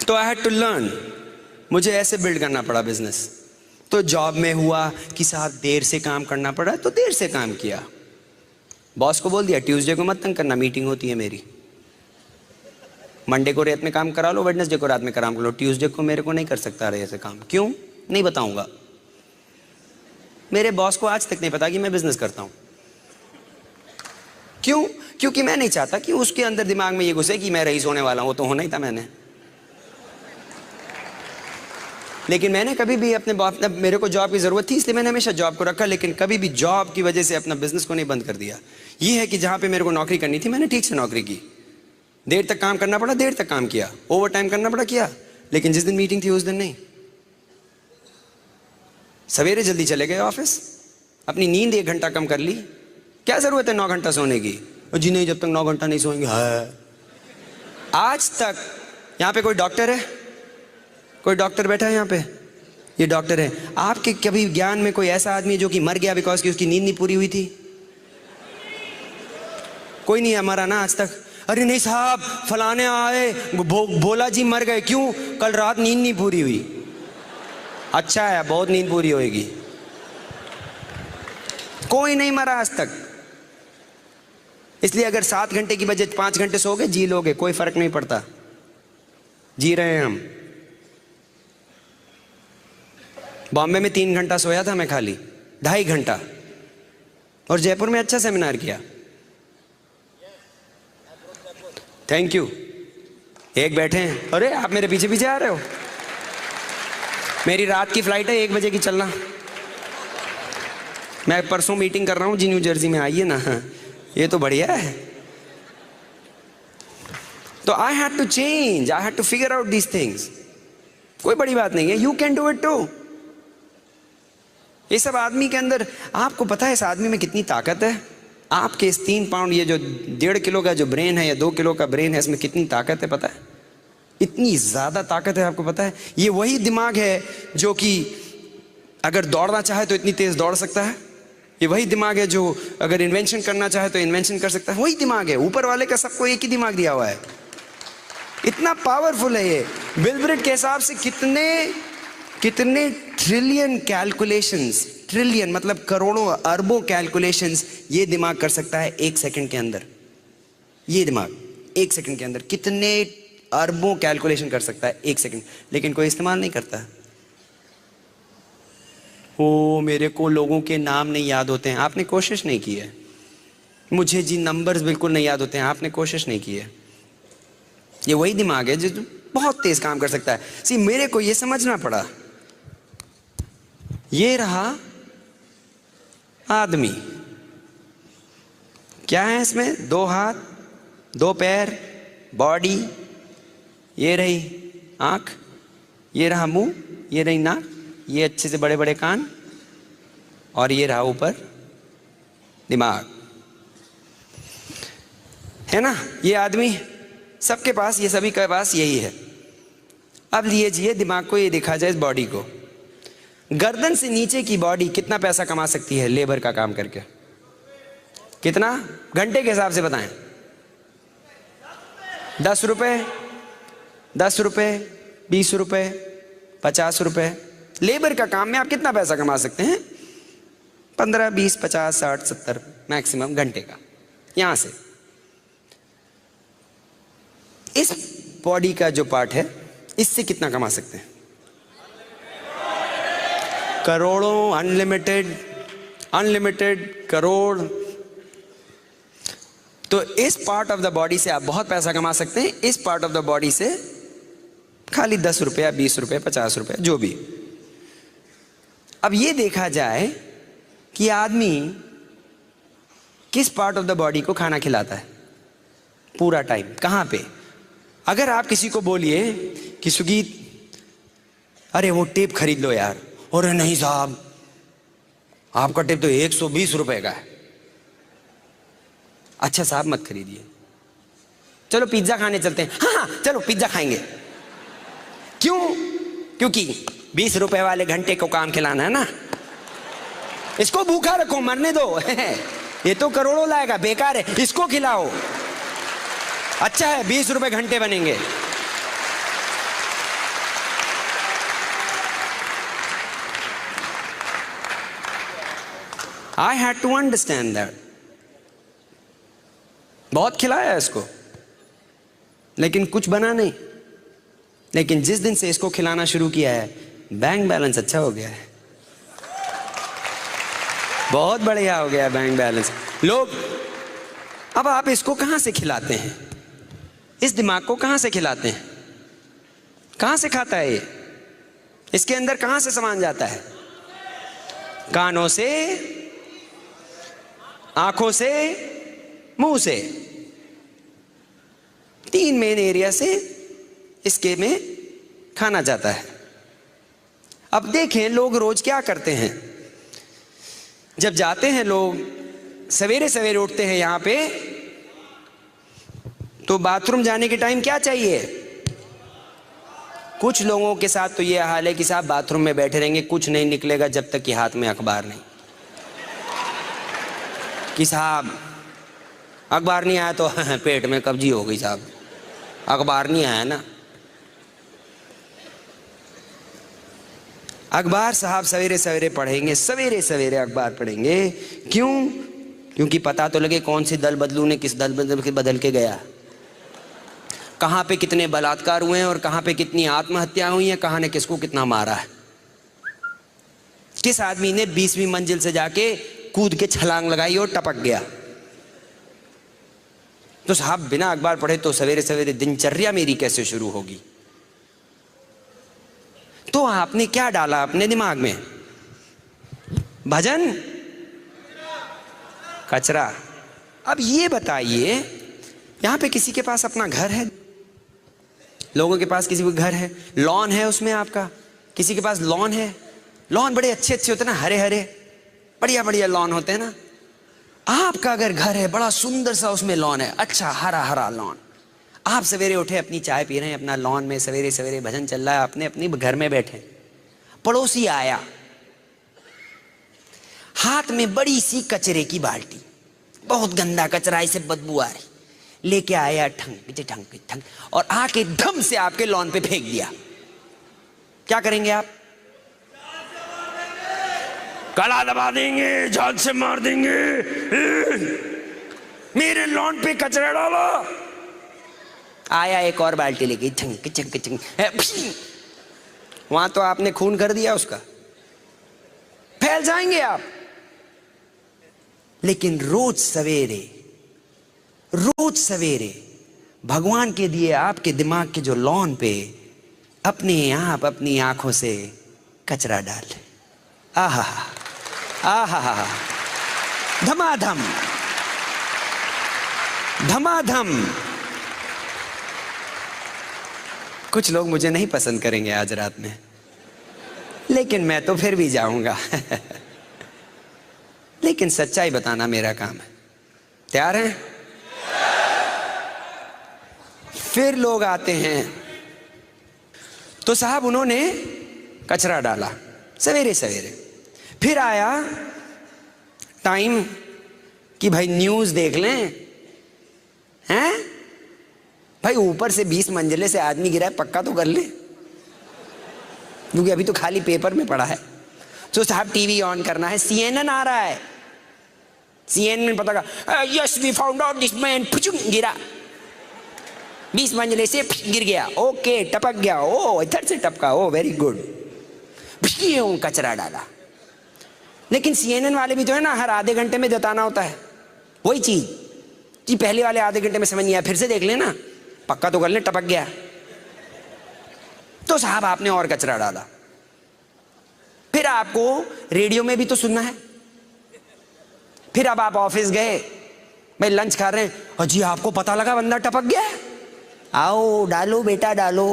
तो आई हैड टू लर्न, मुझे ऐसे बिल्ड करना पड़ा बिजनेस। तो जॉब में हुआ कि साहब देर से काम करना पड़ा, तो देर से काम किया। बॉस को बोल दिया ट्यूसडे को मत तंग करना, मीटिंग होती है मेरी। मंडे को रात में काम करा लो, वेडनेसडे को रात में काम कर लो, ट्यूसडे को मेरे को नहीं कर सकता रहे ऐसे काम। क्यों? नहीं बताऊंगा। मेरे बॉस को आज तक नहीं पता कि मैं बिजनेस करता हूं। क्यों? क्योंकि मैं नहीं चाहता कि उसके अंदर दिमाग में ये घुसे कि मैं रईस होने वाला हूं। तो होना ही था मैंने। लेकिन मैंने कभी भी अपने मेरे को जॉब की जरूरत थी, इसलिए मैंने हमेशा जॉब को रखा, लेकिन कभी भी जॉब की वजह से अपना बिजनेस को नहीं बंद कर दिया। ये है कि जहां पे मेरे को नौकरी करनी थी, मैंने ठीक से नौकरी की। देर तक काम करना पड़ा, देर तक काम किया, ओवर टाइम करना पड़ा, किया। लेकिन जिस दिन मीटिंग थी उस दिन नहीं। सवेरे जल्दी चले गए ऑफिस, अपनी नींद 1 घंटा कम कर ली। क्या जरूरत है 9 घंटा सोने की? जी नहीं, जब तक 9 घंटा नहीं सोएंगे। आज तक यहाँ पे कोई डॉक्टर है? कोई डॉक्टर बैठा है यहाँ पे? ये डॉक्टर है। आपके कभी ज्ञान में कोई ऐसा आदमी है जो कि मर गया बिकॉज कि उसकी नींद नहीं पूरी हुई थी? कोई नहीं है मरा ना आज तक। अरे नहीं साहब, फलाने आए, भोला जी मर गए। क्यों? कल रात नींद नहीं पूरी हुई। अच्छा है, बहुत नींद पूरी होएगी। कोई नहीं मरा आज तक। इसलिए अगर 7 घंटे की बजाय 5 घंटे सोओगे, जी लोगे, कोई फर्क नहीं पड़ता, जी रहे हैं हम। बॉम्बे में 3 घंटा सोया था मैं, खाली 2.5 घंटा, और जयपुर में अच्छा सेमिनार किया। Thank you. एक बैठे हैं। अरे आप मेरे पीछे पीछे आ रहे हो? मेरी रात की फ्लाइट है, 1 बजे की चलना। मैं परसों मीटिंग कर रहा हूँ जी, न्यू जर्सी में, आइए ना। ये तो बढ़िया है। तो I had to change, I had to figure out these things. कोई बड़ी बात नहीं है, you can do it too. ये सब आदमी के अंदर, आपको पता है इस आदमी में कितनी ताकत है? आपके इस 3 पाउंड, ये जो 1.5 किलो का जो ब्रेन है या 2 किलो का ब्रेन है, इसमें कितनी ताकत है पता है? इतनी ज्यादा ताकत है, आपको पता है? ये वही दिमाग है जो कि अगर दौड़ना चाहे तो इतनी तेज दौड़ सकता है। ये वही दिमाग है जो अगर इन्वेंशन करना चाहे तो इन्वेंशन कर सकता है। वही दिमाग है, ऊपर वाले का सबको एक ही दिमाग दिया हुआ है। इतना पावरफुल है ये। बिल ब्रेट के हिसाब से कितने ट्रिलियन कैलकुलेशंस, ट्रिलियन मतलब करोड़ों अरबों कैलकुलेशंस ये दिमाग कर सकता है 1 सेकंड के अंदर। ये दिमाग 1 सेकंड के अंदर कितने अरबों कैलकुलेशन कर सकता है 1 सेकंड, लेकिन कोई इस्तेमाल नहीं करता। ओ मेरे को लोगों के नाम नहीं याद होते हैं, आपने कोशिश नहीं की है। मुझे जी नंबर्स बिल्कुल नहीं याद होते हैं, आपने कोशिश नहीं की है। ये वही दिमाग है जो बहुत तेज काम कर सकता है। सी मेरे को ये समझना पड़ा, ये रहा आदमी, क्या है इसमें? 2 हाथ, 2 पैर, बॉडी, ये रही आंख, ये रहा मुंह, ये रही नाक, ये अच्छे से बड़े बड़े कान, और ये रहा ऊपर दिमाग, है ना? ये आदमी सबके पास, ये सभी के पास यही है। अब लीजिए दिमाग को, ये देखा जाए इस बॉडी को, गर्दन से नीचे की बॉडी कितना पैसा कमा सकती है लेबर का काम करके? कितना? घंटे के हिसाब से बताएं। 10 रुपए, 10 रुपए, 20 रुपए, 50 रुपए। लेबर का काम में आप कितना पैसा कमा सकते हैं? 15, 20, 50, 60, 70 मैक्सिमम घंटे का। यहां से इस बॉडी का जो पार्ट है, इससे कितना कमा सकते हैं? करोड़ों, अनलिमिटेड करोड़। तो इस पार्ट ऑफ द बॉडी से आप बहुत पैसा कमा सकते हैं, इस पार्ट ऑफ द बॉडी से खाली 10 रुपया, 20 रुपये, 50 रुपये, जो भी। अब ये देखा जाए कि आदमी किस पार्ट ऑफ द बॉडी को खाना खिलाता है पूरा टाइम, कहां पे? अगर आप किसी को बोलिए कि सुगीत अरे वो टेप खरीद लो यार, अरे नहीं साहब आपका टेप तो 120 रुपए का है। अच्छा साहब मत खरीदिए, चलो पिज्जा खाने चलते हैं। हाँ चलो पिज्जा खाएंगे। क्यों? क्योंकि 20 रुपए वाले घंटे को काम खिलाना है ना, इसको भूखा रखो, मरने दो। ये तो करोड़ों लाएगा, बेकार है, इसको खिलाओ। अच्छा है 20 रुपए घंटे बनेंगे। I had to understand that. बहुत खिलाया इसको, लेकिन कुछ बना नहीं। लेकिन जिस दिन से इसको खिलाना शुरू किया है, बैंक बैलेंस अच्छा हो गया है, बहुत बढ़िया हो गया बैंक बैलेंस। लोग, अब आप इसको कहां से खिलाते हैं? इस दिमाग को कहां से खिलाते हैं? कहां से खाता है ये? इसके अंदर कहां से सामान जाता है? कानों से, आंखों से, मुंह से। 3 मेन एरिया से इसके में खाना जाता है। अब देखें लोग रोज क्या करते हैं। जब जाते हैं लोग, सवेरे सवेरे उठते हैं यहां पे, तो बाथरूम जाने के टाइम क्या चाहिए? कुछ लोगों के साथ तो ये हाल है कि साहब बाथरूम में बैठे रहेंगे, कुछ नहीं निकलेगा जब तक कि हाथ में अखबार नहीं, कि साहब अखबार नहीं आया तो पेट में कब्जी हो गई साहब, अखबार नहीं आया ना। अखबार साहब सवेरे सवेरे पढ़ेंगे, सवेरे सवेरे अखबार पढ़ेंगे। क्यों? क्योंकि पता तो लगे कौन सी दल बदलू ने किस दल बदल के गया, कहां पे कितने बलात्कार हुए हैं और कहां पे कितनी आत्महत्या हुई है, कहां ने किसको कितना मारा है, किस आदमी ने 20वीं मंजिल से जाके कूद के छलांग लगाई और टपक गया। तो साहब बिना अखबार पढ़े तो सवेरे सवेरे दिनचर्या मेरी कैसे शुरू होगी? तो आपने क्या डाला अपने दिमाग में? भजन, कचरा। अब ये बताइए, यहां पे किसी के पास अपना घर है? लोगों के पास किसी को घर है, लॉन है उसमें आपका, किसी के पास लॉन है? लॉन बड़े अच्छे अच्छे होते हैं ना, हरे हरे बढ़िया बढ़िया लॉन होते हैं ना। आपका अगर घर है, बड़ा सुंदर सा उसमें लॉन है, अच्छा हरा हरा लॉन, आप सवेरे उठे, अपनी चाय पी रहे हैं अपना लॉन में, सवेरे सवेरे भजन चल रहा है, अपने अपनी घर में बैठे, पड़ोसी आया, हाथ में बड़ी सी कचरे की बाल्टी, बहुत गंदा कचरा, इसे बदबू आ रही, लेके आया, ठंग ठंग ठंग, और आके धम से आपके लॉन पे फेंक दिया। क्या करेंगे आप? कड़ा दबा देंगे, झाग से मार देंगे, मेरे लॉन पे कचरा डालो। आया एक और बाल्टी लेके, ठंग ठंग ठंग, वहां तो आपने खून कर दिया उसका, फैल जाएंगे आप। लेकिन रोज सवेरे भगवान के दिए आपके दिमाग के जो लॉन पे अपने आप अपनी आंखों से कचरा डाल, आहा आहा, धमाधम धमाधम। कुछ लोग मुझे नहीं पसंद करेंगे आज रात में, लेकिन मैं तो फिर भी जाऊंगा। लेकिन सच्चाई बताना मेरा काम है। तैयार हैं? फिर लोग आते हैं, तो साहब उन्होंने कचरा डाला सवेरे सवेरे, फिर आया टाइम कि भाई न्यूज़ देख लें, हैं भाई, ऊपर से 20 मंजिले से आदमी गिरा है, पक्का तो कर ले, क्योंकि अभी तो खाली पेपर में पड़ा है। तो साहब टीवी ऑन करना है, CNN आ रहा है, CNN पता का, yes we found out this man, गिरा 20 मंजिले से, गिर गया, ओके टपक गया, ओ इधर से टपका, ओ वेरी गुड, कचरा डाला। लेकिन CNN वाले भी तो है ना, हर आधे घंटे में जताना होता है वही चीज जी, पहले वाले आधे घंटे में समझ नहीं आया, फिर से देख लेना, पक्का तो कर ले, टपक गया। तो साहब आपने और कचरा डाला, फिर आपको रेडियो में भी तो सुनना है, फिर अब आप ऑफिस गए, भाई लंच खा रहे हैं, अजी आपको पता लगा बंदा टपक गया, आओ डालो बेटा डालो,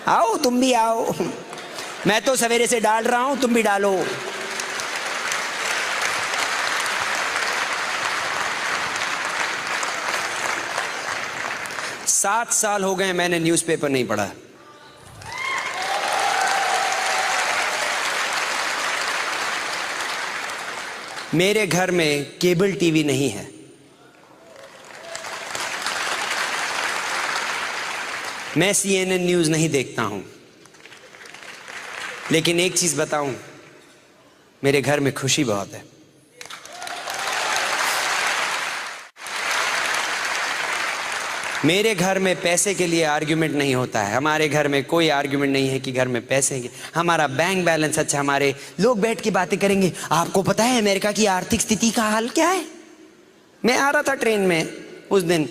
आओ तुम भी आओ, मैं तो सवेरे से डाल रहा हूं, तुम भी डालो। सात साल हो गए मैंने न्यूज़पेपर नहीं पढ़ा। मेरे घर में केबल टीवी नहीं है, मैं CNN न्यूज़ नहीं देखता हूं। लेकिन एक चीज बताऊं, मेरे घर में खुशी बहुत है। मेरे घर में पैसे के लिए आर्ग्यूमेंट नहीं होता है, हमारे घर में कोई आर्ग्यूमेंट नहीं है कि घर में पैसे हैं, हमारा बैंक बैलेंस अच्छा, हमारे लोग बैठ के बातें करेंगे, आपको पता है अमेरिका की आर्थिक स्थिति का हाल क्या है? मैं आ रहा था ट्रेन में उस दिन,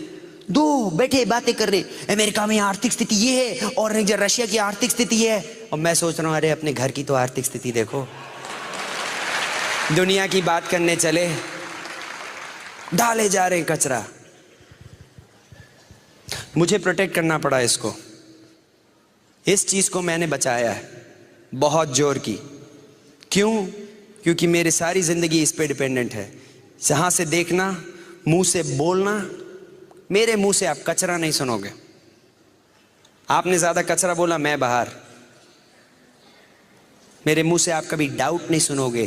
दो बैठे बातें कर रहे, अमेरिका में आर्थिक स्थिति ये है और रशिया की आर्थिक स्थिति है, और मैं सोच रहा हूं अरे अपने घर की तो आर्थिक स्थिति देखो। दुनिया की बात करने चले, डाले जा रहे कचरा। मुझे प्रोटेक्ट करना पड़ा इसको, इस चीज को मैंने बचाया है बहुत जोर की। क्यों? क्योंकि मेरी सारी जिंदगी इस पे डिपेंडेंट है। जहां से देखना, मुंह से बोलना, मेरे मुंह से आप कचरा नहीं सुनोगे। आपने ज्यादा कचरा बोला, मैं बाहर। मेरे मुंह से आप कभी डाउट नहीं सुनोगे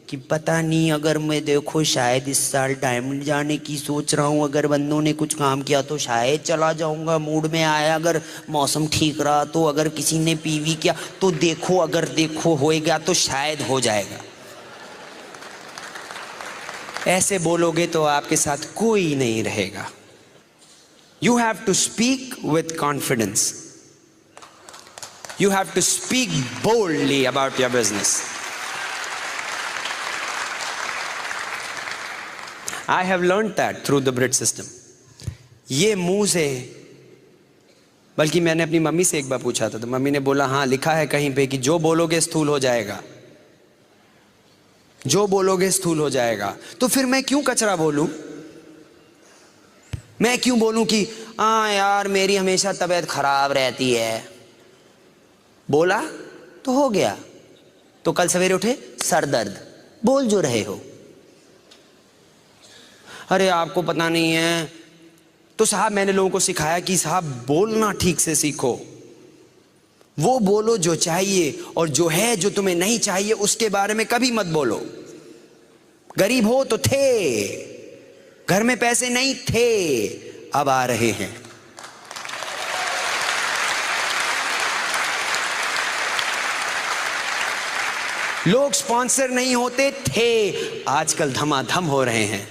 कि पता नहीं, अगर मैं देखो शायद इस साल डायमंड जाने की सोच रहा हूँ, अगर बंदों ने कुछ काम किया तो शायद चला जाऊंगा, मूड में आया, अगर मौसम ठीक रहा तो, अगर किसी ने पीवी किया तो देखो, अगर देखो होएगा तो शायद हो जाएगा। ऐसे बोलोगे तो आपके साथ कोई नहीं रहेगा। You have to speak with confidence. You have to speak boldly about your business. I have learned that through the Brit system. ये मुंह से, बल्कि मैंने अपनी मम्मी से एक बार पूछा था, तो मम्मी ने बोला हाँ लिखा है कहीं पे कि जो बोलोगे स्थूल हो जाएगा। जो बोलोगे स्थूल हो जाएगा। तो फिर मैं क्यों कचरा बोलूं? मैं क्यों बोलूं कि हाँ यार मेरी हमेशा तबीयत खराब रहती है? बोला तो हो गया। तो कल सवेरे उठे सर दर्द, बोल जो रहे हो। अरे आपको पता नहीं है। तो साहब मैंने लोगों को सिखाया कि साहब बोलना ठीक से सीखो। वो बोलो जो चाहिए, और जो है जो तुम्हें नहीं चाहिए उसके बारे में कभी मत बोलो। गरीब हो तो थे, घर में पैसे नहीं थे, अब आ रहे हैं। लोग स्पॉन्सर नहीं होते थे, आजकल धमाधम हो रहे हैं।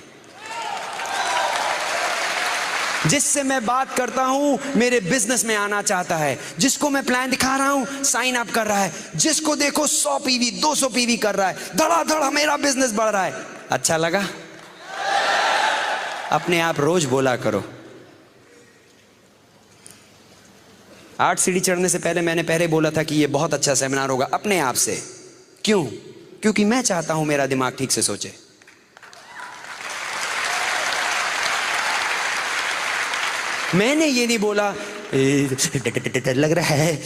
जिससे मैं बात करता हूं मेरे बिजनेस में आना चाहता है, जिसको मैं प्लान दिखा रहा हूं साइन अप कर रहा है, जिसको देखो 100 पीवी 200 पीवी कर रहा है, धड़ाधड़ मेरा बिजनेस बढ़ रहा है। अच्छा लगा? अपने आप रोज बोला करो। 8 सीढ़ी चढ़ने से पहले मैंने पहले बोला था कि ये बहुत अच्छा सेमिनार होगा, अपने आप से। क्यों? क्योंकि मैं चाहता हूं मेरा दिमाग ठीक से सोचे। मैंने ये नहीं बोला डर लग रहा है,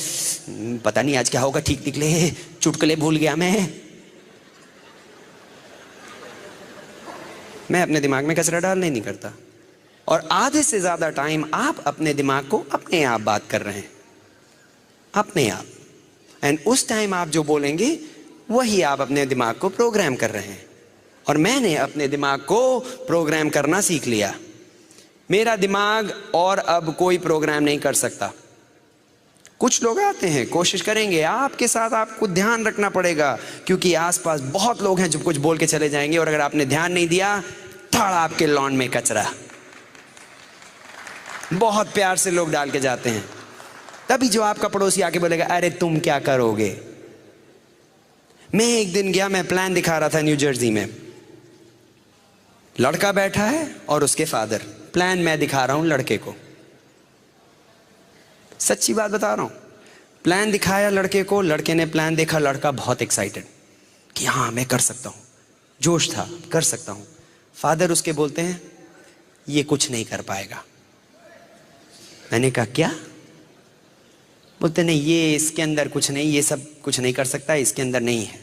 पता नहीं आज क्या होगा, ठीक निकले, चुटकुले भूल गया मैं अपने दिमाग में कचरा डालने नहीं करता। और आधे से ज्यादा टाइम आप अपने दिमाग को अपने आप बात कर रहे हैं, अपने आप। एंड उस टाइम आप जो बोलेंगे वही आप अपने दिमाग को प्रोग्राम कर रहे हैं। और मैंने अपने दिमाग को प्रोग्राम करना सीख लिया। मेरा दिमाग और अब कोई प्रोग्राम नहीं कर सकता। कुछ लोग आते हैं, कोशिश करेंगे, आपके साथ आपको ध्यान रखना पड़ेगा, क्योंकि आसपास बहुत लोग हैं जो कुछ बोल के चले जाएंगे, और अगर आपने ध्यान नहीं दिया थड़ आपके लॉन में कचरा। बहुत प्यार से लोग डाल के जाते हैं, तभी जो आपका पड़ोसी आके बोलेगा अरे तुम क्या करोगे। मैं एक दिन गया, मैं प्लान दिखा रहा था न्यू जर्सी में। लड़का बैठा है और उसके फादर, प्लान मैं दिखा रहा हूं लड़के को, सच्ची बात बता रहा हूं। प्लान दिखाया लड़के को, लड़के ने प्लान देखा, लड़का बहुत एक्साइटेड कि हाँ मैं कर सकता हूं, जोश था, कर सकता हूं। फादर उसके बोलते हैं ये कुछ नहीं कर पाएगा। मैंने कहा क्या? बोलते नहीं, ये इसके अंदर कुछ नहीं, ये सब कुछ नहीं कर सकता, इसके अंदर नहीं है।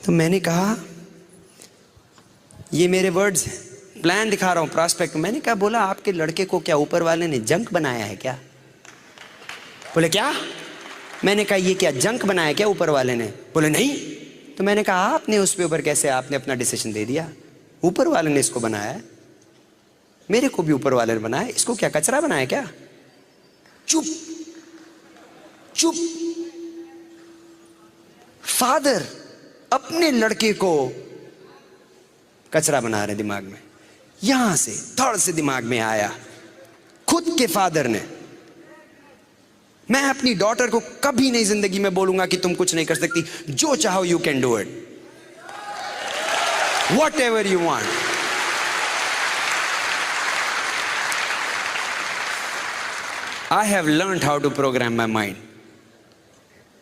तो मैंने कहा ये मेरे वर्ड्स हैं, प्लान दिखा रहा हूं, प्रॉस्पेक्ट। मैंने कहा, बोला आपके लड़के को क्या ऊपर वाले ने जंक बनाया है क्या? बोले क्या? मैंने कहा ये क्या जंक बनाया क्या ऊपर वाले ने? बोले नहीं। तो मैंने कहा आपने उस पे ऊपर कैसे आपने अपना डिसीजन दे दिया? ऊपर वाले ने इसको बनाया है, मेरे को भी ऊपर वाले ने बनाया, इसको क्या कचरा बनाया क्या? चुप चुप। फादर अपने लड़के को कचरा बना रहे दिमाग में, यहां से थोड़ा से दिमाग में आया खुद के फादर ने। मैं अपनी डॉटर को कभी नहीं जिंदगी में बोलूंगा कि तुम कुछ नहीं कर सकती, जो चाहो you can do it, whatever you want. I have learned how to program my mind,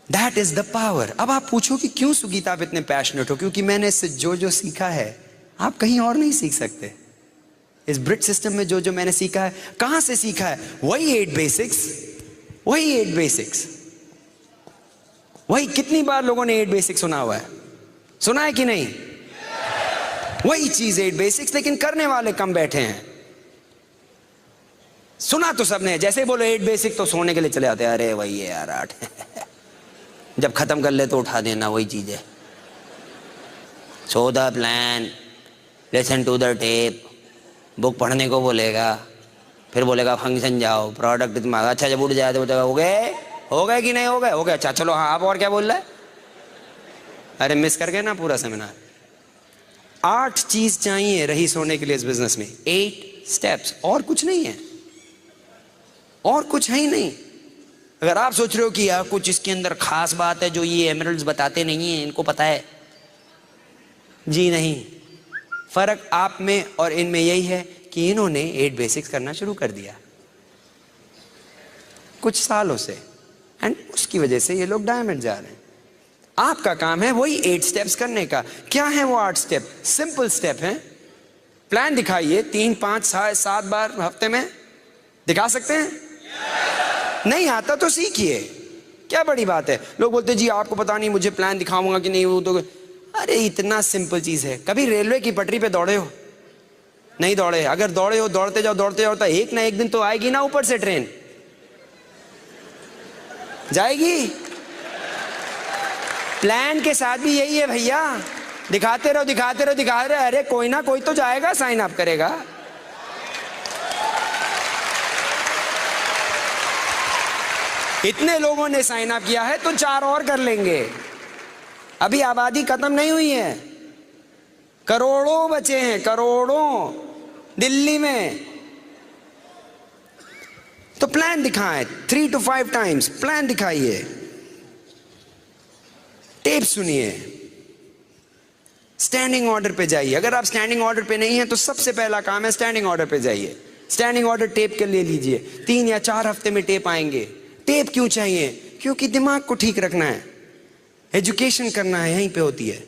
that is the power. अब आप पूछो कि क्यों सुगीता आप इतने पैशनेट हो? क्योंकि मैंने इससे जो जो सीखा है आप कहीं और नहीं सीख सकते। इस ब्रिट सिस्टम में जो जो मैंने सीखा है, कहां से सीखा है? वही 8 बेसिक्स, वही 8 बेसिक्स, वही। कितनी बार लोगों ने 8 बेसिक्स सुना हुआ है? सुना है कि नहीं? वही चीज 8 बेसिक्स, लेकिन करने वाले कम बैठे हैं। सुना तो सबने, जैसे बोलो 8 बेसिक तो सोने के लिए चले आते हैं, अरे वही है यार 8 जब खत्म कर ले तो उठा देना, वही चीज है। So the plan, listen to the tape, book पढ़ने को बोलेगा, फिर बोलेगा फंक्शन जाओ, प्रोडक्ट दिमाग। अच्छा जब उठ जाए तो बोलेगा हो गए कि नहीं हो गए? हो गए, अच्छा चलो हाँ, आप और क्या बोल रहे हैं? अरे मिस कर गए ना पूरा सेमिनार। 8 चीज चाहिए रही सोने के लिए इस बिजनेस में, 8 स्टेप्स, और कुछ नहीं है, और कुछ है ही नहीं। अगर आप सोच रहे हो कि यार कुछ इसके अंदर खास बात है जो ये एमरल्ड्स बताते नहीं है, इनको पता है, जी नहीं। फर्क आप में और इनमें यही है कि इन्होंने 8 बेसिक्स करना शुरू कर दिया कुछ सालों से, एंड उसकी वजह से ये लोग डायमंड जा रहे हैं। आपका काम है वही 8 स्टेप्स करने का। क्या है वो 8 स्टेप? सिंपल स्टेप है। प्लान दिखाइए 3, 5, 7 बार हफ्ते में। दिखा सकते हैं? नहीं आता तो सीखिए, क्या बड़ी बात है। लोग बोलते जी आपको पता नहीं मुझे प्लान दिखाऊंगा कि नहीं, वो तो अरे इतना सिंपल चीज है। कभी रेलवे की पटरी पे दौड़े हो? नहीं दौड़े। अगर दौड़े हो, दौड़ते जाओ दौड़ते जाओ, तो एक ना एक दिन तो आएगी ना ऊपर से ट्रेन, जाएगी। प्लान के साथ भी यही है भैया, दिखाते रहो दिखाते रहो दिखाते रहो, अरे कोई ना कोई तो जाएगा, साइन अप करेगा। इतने लोगों ने साइन अप किया है तो 4 और कर लेंगे। अभी आबादी खत्म नहीं हुई है, करोड़ों बचे हैं, करोड़ों दिल्ली में। तो प्लान दिखाएं 3 to 5 टाइम्स, प्लान दिखाइए, टेप सुनिए, स्टैंडिंग ऑर्डर पे जाइए। अगर आप स्टैंडिंग ऑर्डर पे नहीं है तो सबसे पहला काम है स्टैंडिंग ऑर्डर पे जाइए। स्टैंडिंग ऑर्डर टेप के ले लीजिए, 3 या 4 हफ्ते में टेप आएंगे। टेप क्यों चाहिए? क्योंकि दिमाग को ठीक रखना है, एजुकेशन करना है, यहीं पे होती है।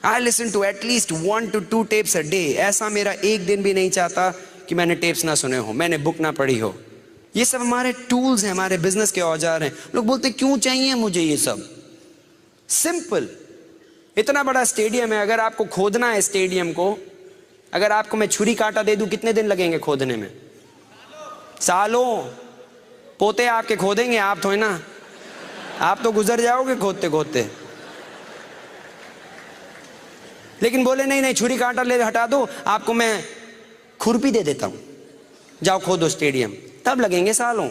I listen to at least 1 to 2 tapes a day। ऐसा मेरा एक दिन भी नहीं चाहता कि मैंने टेप्स ना सुने हो, मैंने बुक ना पढ़ी हो। ये सब हमारे टूल्स हैं, हमारे बिजनेस के औजार हैं। लोग बोलते क्यों चाहिए मुझे ये सब? सिंपल। इतना बड़ा स्टेडियम है, अगर आपको खोदना है स्टेडियम को, अगर आपको मैं छुरी कांटा दे दूं, कितने दिन लगेंगे खोदने में? सालों। पोते आपके खोदेंगे, आप तो है ना, आप तो गुजर जाओगे खोदते खोदते। लेकिन बोले नहीं नहीं, छुरी कांटा ले हटा दो, आपको मैं खुरपी दे देता हूं, जाओ खोदो स्टेडियम, तब लगेंगे सालों।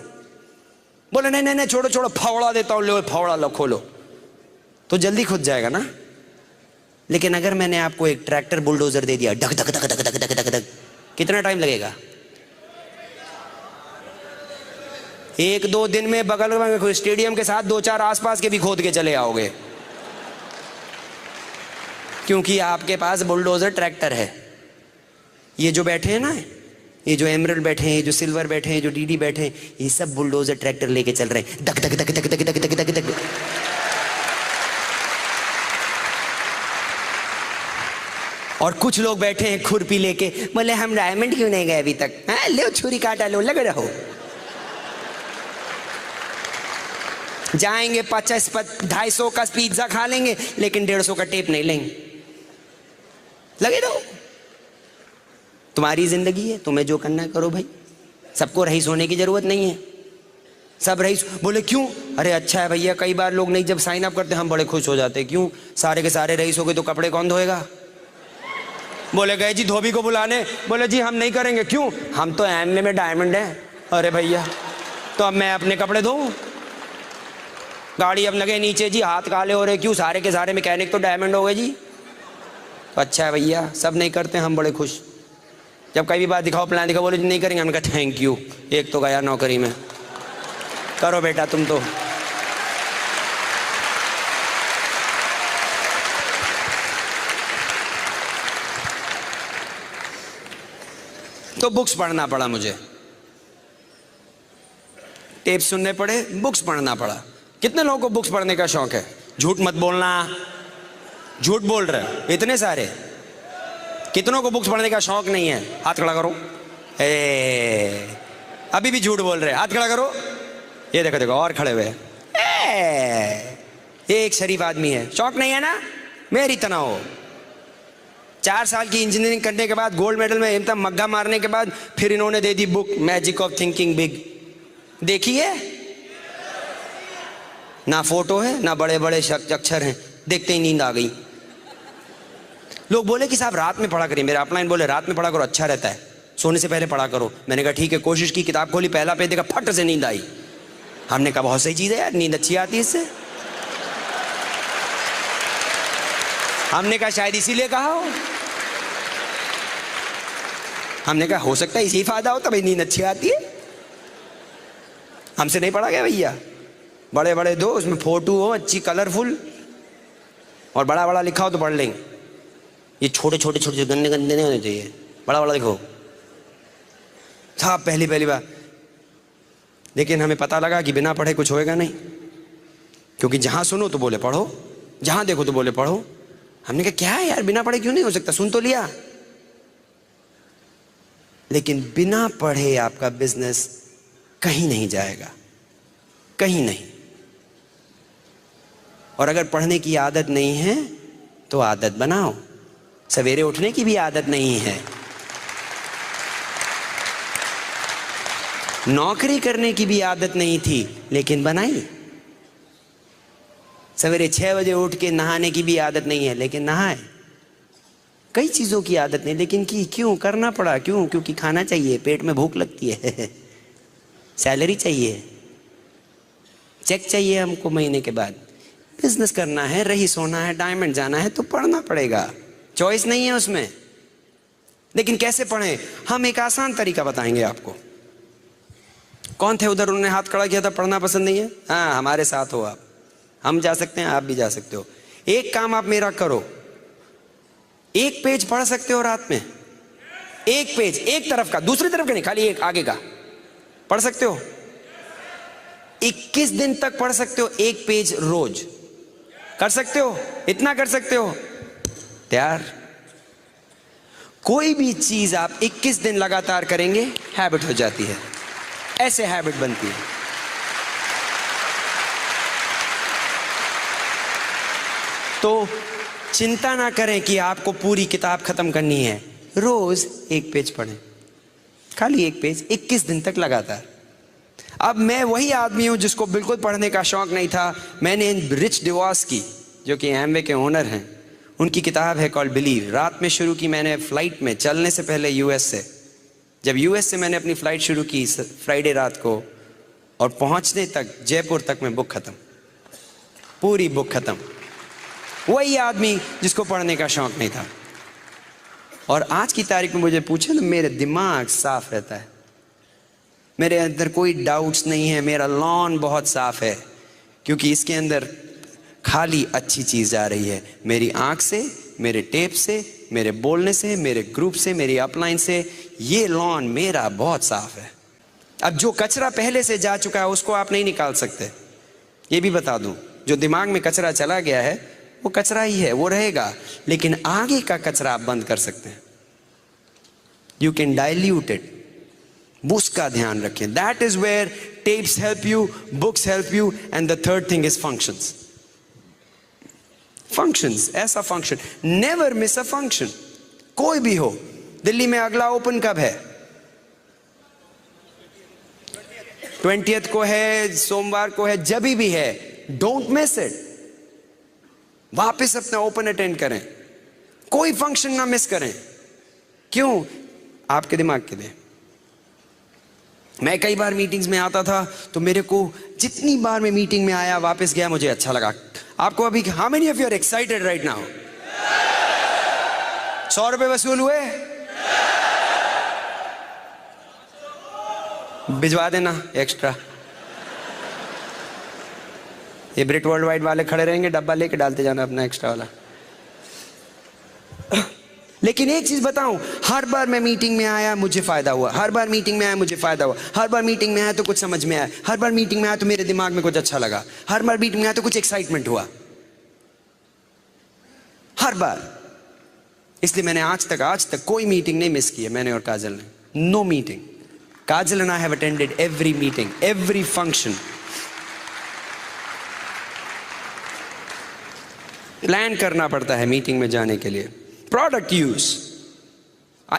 बोले नहीं नहीं नहीं, छोड़ो छोड़ो, फावड़ा देता हूं, लो फावड़ा लो खोलो, तो जल्दी खुद जाएगा ना। लेकिन अगर मैंने आपको एक ट्रैक्टर बुलडोजर दे दिया, धक धक धक धक धक धक धक धक, कितना टाइम लगेगा? 1-2 दिन में बगल में स्टेडियम के साथ 2-4 आसपास के भी खोद के चले आओगे, क्योंकि आपके पास बुलडोजर ट्रैक्टर है। ये जो बैठे हैं ना, ये जो एमरल्ड बैठे हैं, जो सिल्वर बैठे हैं, जो डीडी बैठे हैं, ये सब बुलडोजर ट्रैक्टर लेके चल रहे हैं, धक धक धक धक धक धक धक धक। और कुछ लोग बैठे हैं खुरपी लेके, बोले हम डायमंड क्यों नहीं गए अभी तक? हाँ लो छुरी काटा लो, लगे रहो। जाएंगे 50-250 का पिज्जा खा लेंगे, लेकिन 150 का टेप नहीं लेंगे, लगे रहो। तुम्हारी जिंदगी है, तुम्हें जो करना है करो भाई, सबको रईस होने की जरूरत नहीं है। सब रईस। बोले क्यों? अरे अच्छा है भैया, कई बार लोग नहीं, जब साइन अप करते हम बड़े खुश हो जाते। क्यों? सारे के सारे रईस हो गए तो कपड़े कौन धोएगा? बोले गए जी धोबी को बुलाने, बोले जी हम नहीं करेंगे। क्यों? हम तो एमए में डायमंड हैं। अरे भैया तो अब मैं अपने कपड़े धोऊं? गाड़ी अब लगे नीचे जी, हाथ काले हो रहे। क्यों? सारे के सारे मैकेनिक तो डायमंड हो गए जी। तो अच्छा है भैया, सब नहीं करते, हम बड़े खुश। जब कई भी बात दिखाओ, प्लान दिखाओ, बोले नहीं करेंगे, हमने कहा थैंक यू, एक तो गया नौकरी में, करो बेटा तुम तो बुक्स पढ़ना पड़ा मुझे, टेप सुनने पड़े, बुक्स पढ़ना पड़ा। कितने लोगों को बुक्स पढ़ने का शौक है? झूठ मत बोलना, झूठ बोल रहे इतने सारे। कितनों को बुक्स पढ़ने का शौक नहीं है? हाथ खड़ा करो। अभी भी झूठ बोल रहे, हाथ खड़ा करो। ये देखो देखो और खड़े हुए। ये एक शरीफ आदमी है, शौक नहीं है ना? मेरी तरह हो। 4 साल की इंजीनियरिंग करने के बाद, गोल्ड मेडल में इतना मग्गा मारने के बाद, फिर इन्होंने दे दी book Magic of Thinking Big. देखी है? ना फोटो है, ना बड़े बड़े अक्षर हैं, देखते ही नींद आ गई। लोग बोले कि साहब रात में पढ़ा करिए, मेरे अपलाइन बोले रात में पढ़ा करो, अच्छा रहता है, सोने से पहले पढ़ा करो। मैंने कहा ठीक है, कोशिश की, किताब खोली, पहला पेज देखा, फट से नींद आई। हमने कहा बहुत सही चीज़ है यार, नींद अच्छी आती है इससे। हमने कहा शायद इसीलिए कहा हो। हमने कहा हो सकता है इसी फायदा हो, तभी नींद अच्छी आती है। हमसे नहीं पढ़ा गया भैया। बड़े बड़े दो, उसमें फोटो हो अच्छी कलरफुल, और बड़ा बड़ा लिखा हो तो पढ़ लेंगे। ये छोटे छोटे छोटे गंदे गंदे नहीं होने चाहिए, बड़ा बड़ा लिखो। था पहली बार, लेकिन हमें पता लगा कि बिना पढ़े कुछ होएगा नहीं। क्योंकि जहां सुनो तो बोले पढ़ो, जहां देखो तो बोले पढ़ो। हमने कहा क्या है यार, बिना पढ़े क्यों नहीं हो सकता, सुन तो लिया। लेकिन बिना पढ़े आपका बिजनेस कहीं नहीं जाएगा, कहीं नहीं। और अगर पढ़ने की आदत नहीं है तो आदत बनाओ। सवेरे उठने की भी आदत नहीं है, नौकरी करने की भी आदत नहीं थी, लेकिन बनाई। सवेरे 6 बजे उठ के नहाने की भी आदत नहीं है, लेकिन नहाए। कई चीजों की आदत नहीं, लेकिन की क्यों करना पड़ा, क्यों? क्योंकि खाना चाहिए, पेट में भूख लगती है सैलरी चाहिए, चेक चाहिए हमको महीने के बाद, बिजनेस करना है, रईस होना है, डायमंड जाना है, तो पढ़ना पड़ेगा, चॉइस नहीं है उसमें। लेकिन कैसे पढ़ें? हम एक आसान तरीका बताएंगे आपको। कौन थे उधर, उन्होंने हाथ खड़ा किया था, पढ़ना पसंद नहीं है? हाँ, हमारे साथ हो आप, हम जा सकते हैं, आप भी जा सकते हो। एक काम आप मेरा करो, एक पेज पढ़ सकते हो रात में, एक पेज, एक तरफ का, दूसरी तरफ का नहीं, खाली एक आगे का पढ़ सकते हो। 21 दिन तक पढ़ सकते हो, एक पेज रोज। कर सकते हो? इतना कर सकते हो? तैयार? कोई भी चीज आप 21 दिन लगातार करेंगे, हैबिट हो जाती है, ऐसे हैबिट बनती है। तो चिंता ना करें कि आपको पूरी किताब खत्म करनी है, रोज एक पेज पढ़ें, खाली एक पेज, 21 दिन तक लगातार। अब मैं वही आदमी हूं जिसको बिल्कुल पढ़ने का शौक नहीं था। मैंने रिच डिवॉस की, जो कि एमवे के ओनर हैं, उनकी किताब है कॉल्ड बिलीव, रात में शुरू की मैंने फ्लाइट में, चलने से पहले यूएस से। जब यूएस से मैंने अपनी फ्लाइट शुरू की फ्राइडे रात को, और पहुंचने तक जयपुर तक में बुक खत्म, पूरी बुक खत्म। वही आदमी जिसको पढ़ने का शौक नहीं था। और आज की तारीख में मुझे पूछे तो मेरे दिमाग साफ रहता है, मेरे अंदर कोई डाउट्स नहीं है, मेरा लॉन बहुत साफ है, क्योंकि इसके अंदर खाली अच्छी चीज आ रही है। मेरी आंख से, मेरे टेप से, मेरे बोलने से, मेरे ग्रुप से, मेरी अपलाइन से, ये लॉन मेरा बहुत साफ है। अब जो कचरा पहले से जा चुका है उसको आप नहीं निकाल सकते, ये भी बता दूं। जो दिमाग में कचरा चला गया है वो कचरा ही है, वो रहेगा, लेकिन आगे का कचरा आप बंद कर सकते हैं। यू कैन डाइल्यूट इट, उसका ध्यान रखें। That is where tapes help you, books help you, and the third thing is functions. Functions, ऐसा function, never miss a function, कोई भी हो। दिल्ली में अगला ओपन कब है? 20th को है, सोमवार को है, जब भी है, डोंट मिस इट। वापस अपना ओपन अटेंड करें, कोई फंक्शन ना मिस करें। क्यों? आपके दिमाग के लिए। मैं कई बार मीटिंग्स में आता था तो मेरे को, जितनी बार मैं मीटिंग में आया वापस गया, मुझे अच्छा लगा। आपको अभी, how many of you are excited right now? 100 रुपए वसूल हुए? भिजवा देना एक्स्ट्रा। ये ब्रिट वर्ल्ड वाइड वाले खड़े रहेंगे, डब्बा लेके डालते जाना अपना एक्स्ट्रा वाला। लेकिन एक चीज बताऊं, हर बार मैं मीटिंग में आया मुझे फायदा हुआ, हर बार मीटिंग में आया मुझे फायदा हुआ, हर बार मीटिंग में आया तो कुछ समझ में आया, हर बार मीटिंग में आया तो मेरे दिमाग में कुछ अच्छा लगा, हर बार मीटिंग में आया तो कुछ एक्साइटमेंट हुआ, हर बार। इसलिए मैंने आज तक कोई मीटिंग नहीं मिस की है, मैंने और काजल ने। No meeting. Kajal and I have attended every meeting, every function. Plan करना पड़ता है मीटिंग में जाने के लिए। प्रोडक्ट यूज,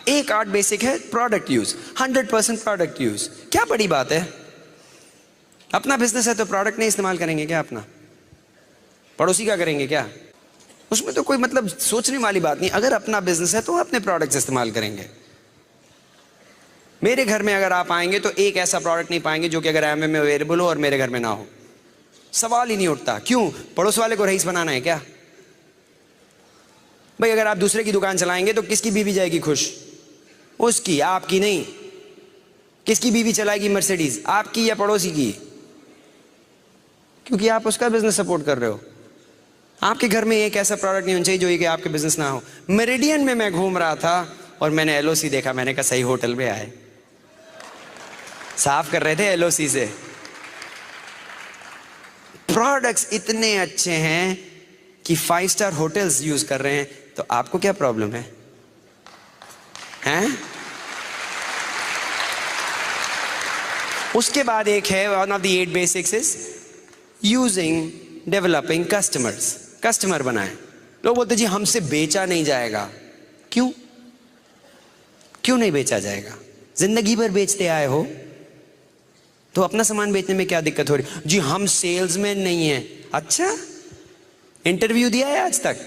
एक आर्ट बेसिक है, प्रोडक्ट यूज, 100% प्रोडक्ट यूज। क्या बड़ी बात है? अपना बिजनेस है तो प्रोडक्ट नहीं इस्तेमाल करेंगे क्या अपना? पड़ोसी का करेंगे क्या? उसमें तो कोई मतलब सोचने वाली बात नहीं। अगर अपना बिजनेस है तो अपने प्रोडक्ट्स इस्तेमाल करेंगे। मेरे घर में अगर आप आएंगे तो एक ऐसा प्रोडक्ट नहीं पाएंगे जो कि अगर एमवे में अवेलेबल हो और मेरे घर में ना हो। सवाल ही नहीं उठता। क्यों? पड़ोस वाले को रईस बनाना है क्या? भाई अगर आप दूसरे की दुकान चलाएंगे तो किसकी बीवी जाएगी खुश? उसकी, आपकी नहीं। किसकी बीवी चलाएगी मर्सिडीज? आपकी या पड़ोसी की? क्योंकि आप उसका बिजनेस सपोर्ट कर रहे हो। आपके घर में एक ऐसा प्रोडक्ट नहीं होना चाहिए जो कि आपके बिजनेस ना हो। मेरिडियन में मैं घूम रहा था और मैंने एलओसी देखा, मैंने कहा सही होटल में आए। साफ कर रहे थे एलओसी से। प्रोडक्ट्स इतने अच्छे हैं कि 5 स्टार होटल्स यूज कर रहे हैं, तो आपको क्या प्रॉब्लम है? हैं? उसके बाद एक है, one of the 8 basics is using developing customers. Customer बनाएं। लोग बोलते जी हमसे बेचा नहीं जाएगा। क्यों? क्यों नहीं बेचा जाएगा? जिंदगी भर बेचते आए हो तो अपना सामान बेचने में क्या दिक्कत हो रही? जी हम सेल्समैन नहीं हैं। अच्छा, इंटरव्यू दिया है आज तक?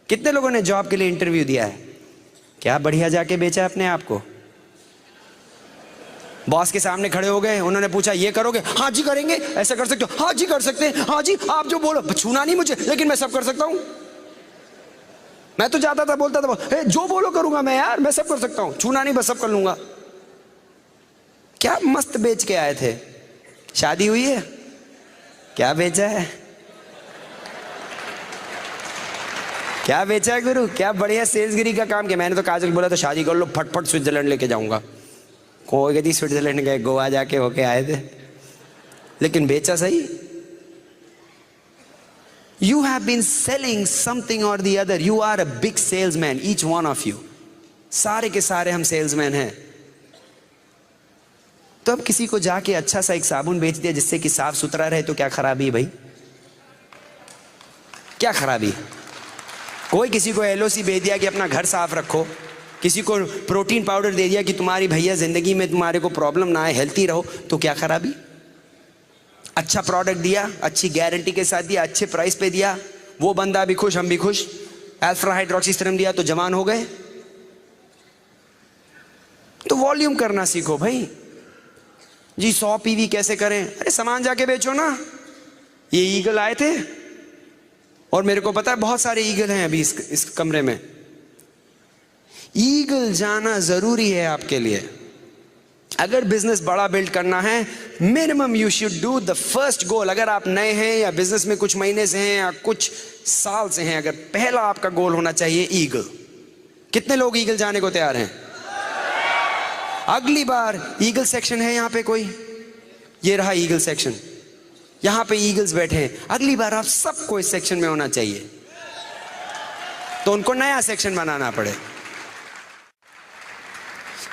कितने लोगों ने जॉब के लिए इंटरव्यू दिया है? क्या बढ़िया जाके बेचा अपने आप को? बॉस के सामने खड़े हो गए, उन्होंने पूछा ये करोगे? हाँ जी करेंगे। ऐसा कर सकते हो? हाँ जी कर सकते हैं। हाँ जी, आप जो बोलो, छूना नहीं मुझे, लेकिन मैं सब कर सकता हूं। मैं तो जाता था, बोलता था जो बोलो करूंगा मैं, यार मैं सब कर सकता हूं, छूना नहीं, बस सब कर लूंगा। क्या मस्त बेच के आए थे। शादी हुई है? क्या बेचा है? क्या बेचा है गुरु? क्या बढ़िया सेल्सगिरी का काम किया। मैंने तो काजल बोला तो शादी कर लो, फटफट स्विट्जरलैंड लेके जाऊंगा। कोई कहती स्विट्जरलैंड गए, गोवा जाके होके आए थे, लेकिन बेचा सही। You have been selling something or the other. You are a big salesman, each one of you. सारे के सारे हम सेल्समैन हैं। तो अब किसी को जाके अच्छा सा एक साबुन बेच दिया जिससे कि साफ सुथरा रहे, तो क्या खराबी है भाई? क्या खराबी है? कोई किसी को एलओसी भेज दिया कि अपना घर साफ रखो, किसी को प्रोटीन पाउडर दे दिया कि तुम्हारी भैया जिंदगी में तुम्हारे को प्रॉब्लम ना आए, हेल्थी रहो, तो क्या खराबी? अच्छा प्रोडक्ट दिया, अच्छी गारंटी के साथ दिया, अच्छे प्राइस पे दिया, वो बंदा भी खुश, हम भी खुश। अल्फा हाइड्रोक्सीस्टीरम दिया तो जवान हो गए। तो वॉल्यूम करना सीखो भाई। जी 100 पीवी कैसे करें? अरे सामान जाके बेचो ना। ये ईगल आए थे और मेरे को पता है बहुत सारे ईगल हैं अभी इस कमरे में। ईगल जाना जरूरी है आपके लिए। अगर बिजनेस बड़ा बिल्ड करना है, minimum you should do the first goal. अगर आप नए हैं या बिजनेस में कुछ महीने से हैं या कुछ साल से हैं, अगर पहला आपका गोल होना चाहिए ईगल। कितने लोग ईगल जाने को तैयार हैं? अगली बार ईगल सेक्शन है यहाँ पे कोई? ये रहा ईगल सेक्शन, यहाँ पे ईगल्स बैठे हैं। अगली बार आप सबको इस सेक्शन में होना चाहिए, तो उनको नया सेक्शन बनाना पड़े।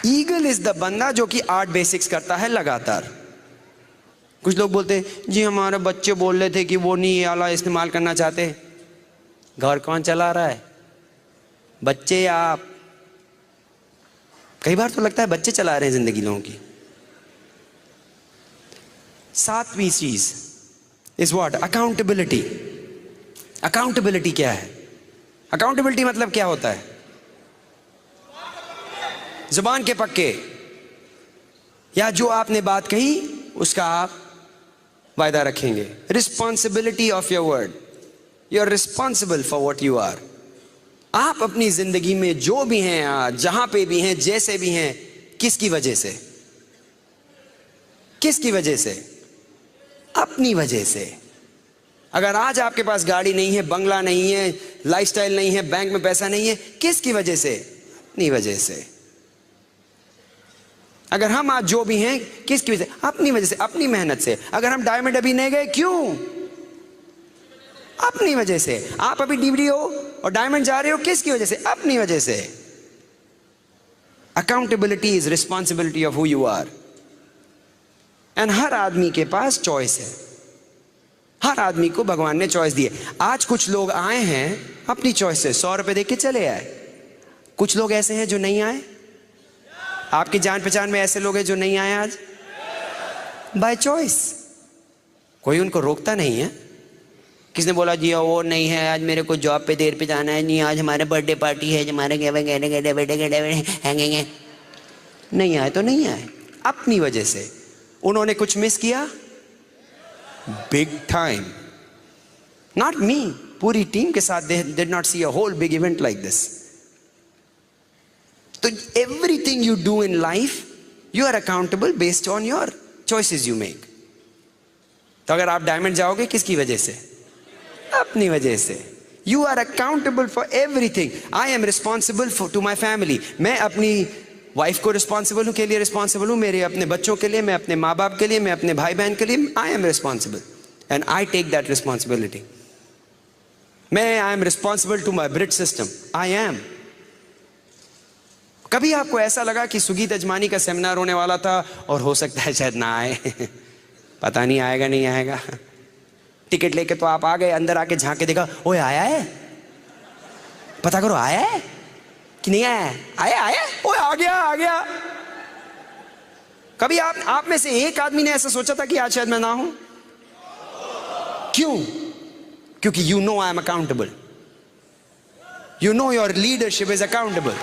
ईगल इज द बंदा जो कि 8 बेसिक्स करता है लगातार। कुछ लोग बोलते हैं जी हमारे बच्चे बोल रहे थे कि वो नहीं ये वाला इस्तेमाल करना चाहते। घर कौन चला रहा है? बच्चे या आप? कई बार तो लगता है बच्चे चला रहे हैं जिंदगी लोगों की। 7वीं चीज इज व्हाट? अकाउंटेबिलिटी। अकाउंटेबिलिटी क्या है? अकाउंटेबिलिटी मतलब क्या होता है? जुबान के पक्के, या जो आपने बात कही उसका आप वायदा रखेंगे। Responsibility of your word. You are responsible for what you are. आप अपनी जिंदगी में जो भी हैं, आज जहां पे भी हैं, जैसे भी हैं, किसकी वजह से? किसकी वजह से? अपनी वजह से। अगर आज आपके पास गाड़ी नहीं है, बंगला नहीं है, लाइफस्टाइल नहीं है, बैंक में पैसा नहीं है, किसकी वजह से? अपनी वजह से। अगर हम आज जो भी हैं, किसकी वजह से? अपनी वजह से, अपनी मेहनत से। अगर हम डायमंड अभी नहीं गए, क्यों? अपनी वजह से। आप अभी डीवीडी हो और डायमंड जा रहे हो, किसकी वजह से? अपनी वजह से। Accountability is responsibility of who you are. And हर आदमी के पास चॉइस है। हर आदमी को भगवान ने चॉइस दी है। आज कुछ लोग आए हैं अपनी चॉइस से, 100 रुपए दे के चले आए। कुछ लोग ऐसे हैं जो नहीं आए। आपकी जान पहचान में ऐसे लोग हैं जो नहीं आए आज बाय चॉइस। कोई उनको रोकता नहीं है। किसने बोला जी वो नहीं है, आज मेरे को जॉब पे देर पे जाना है, नहीं आज हमारे बर्थडे पार्टी है, हमारे नहीं आए तो नहीं आए, अपनी वजह से। उन्होंने कुछ मिस किया बिग टाइम, नॉट मी। पूरी टीम के साथ they did not see a whole big event like this. तो everything you do in life you are accountable based on your choices you make. तो अगर आप डायमंड जाओगे किसकी वजह से? अपनी वजह से। You are accountable for everything. I am responsible for to my family. मैं अपनी वाइफ को रिस्पॉन्सिबल हूं, के लिए रिस्पॉन्सिबल हूं, मेरे अपने बच्चों के लिए, मैं अपने माँ बाप के लिए, मैं अपने भाई बहन के लिए। आई am responsible. and I take that responsibility. I am responsible to my bridge system. I am. कभी आपको ऐसा लगा कि सुगीत अजमानी का सेमिनार होने वाला था और हो सकता है शायद ना आए? पता नहीं आएगा नहीं आएगा। टिकट लेके तो आप आ गए, अंदर आके झांक के देखा, ओए आया है, पता करो आया है कि नहीं आया है? आया आया, ओए आ गया। कभी आप में से एक आदमी ने ऐसा सोचा था कि आज शायद मैं ना हूं? क्यों? क्योंकि you know I am accountable. You know your leadership is accountable.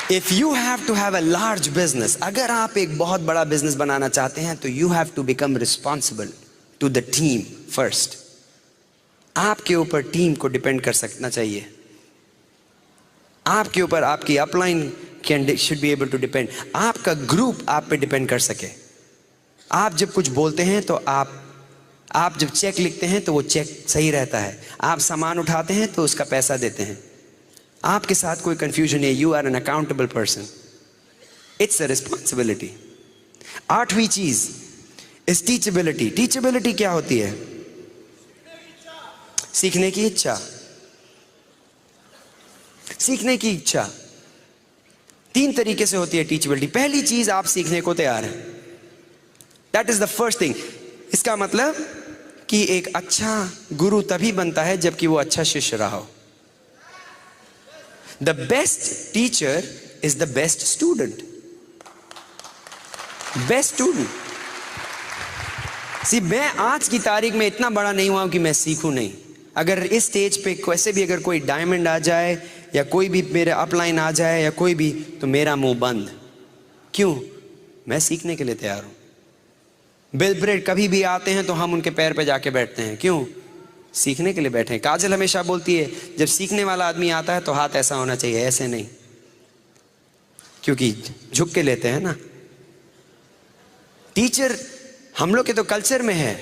If you have to have a large business, अगर आप एक बहुत बड़ा बिजनेस बनाना चाहते हैं तो you have to become responsible to the team first. आपके ऊपर टीम को डिपेंड कर सकना चाहिए, आपके ऊपर आपकी upline should be able to depend. आपका ग्रुप आप पे डिपेंड कर सके। आप जब कुछ बोलते हैं तो आप जब चेक लिखते हैं तो वो चेक सही रहता है, आप सामान उठाते हैं तो उसका पैसा देते हैं, आपके साथ कोई कंफ्यूजन है, you are an accountable person, it's a responsibility. 8वीं चीज इज टीचेबिलिटी। टीचेबिलिटी क्या होती है? सीखने की इच्छा। सीखने की इच्छा 3 तरीके से होती है टीचेबिलिटी। पहली चीज, आप सीखने को तैयार हैं, that is the first thing. इसका मतलब कि एक अच्छा गुरु तभी बनता है जबकि वो अच्छा शिष्य रहा हो। The best teacher is the best student. Best student. See, मैं आज की तारीख में इतना बड़ा नहीं हुआ कि मैं सीखूं नहीं। अगर इस स्टेज पे वैसे भी अगर कोई डायमंड आ जाए या कोई भी मेरे अपलाइन आ जाए या कोई भी, तो मेरा मुंह बंद। क्यों? मैं सीखने के लिए तैयार हूं। बिल ब्रेड कभी भी आते हैं तो हम उनके पैर पे जाके बैठते हैं। क्यों? सीखने के लिए बैठे हैं। काजल हमेशा बोलती है जब सीखने वाला आदमी आता है तो हाथ ऐसा होना चाहिए, ऐसे नहीं, क्योंकि झुक के लेते हैं ना। टीचर, हम लोग के तो कल्चर में है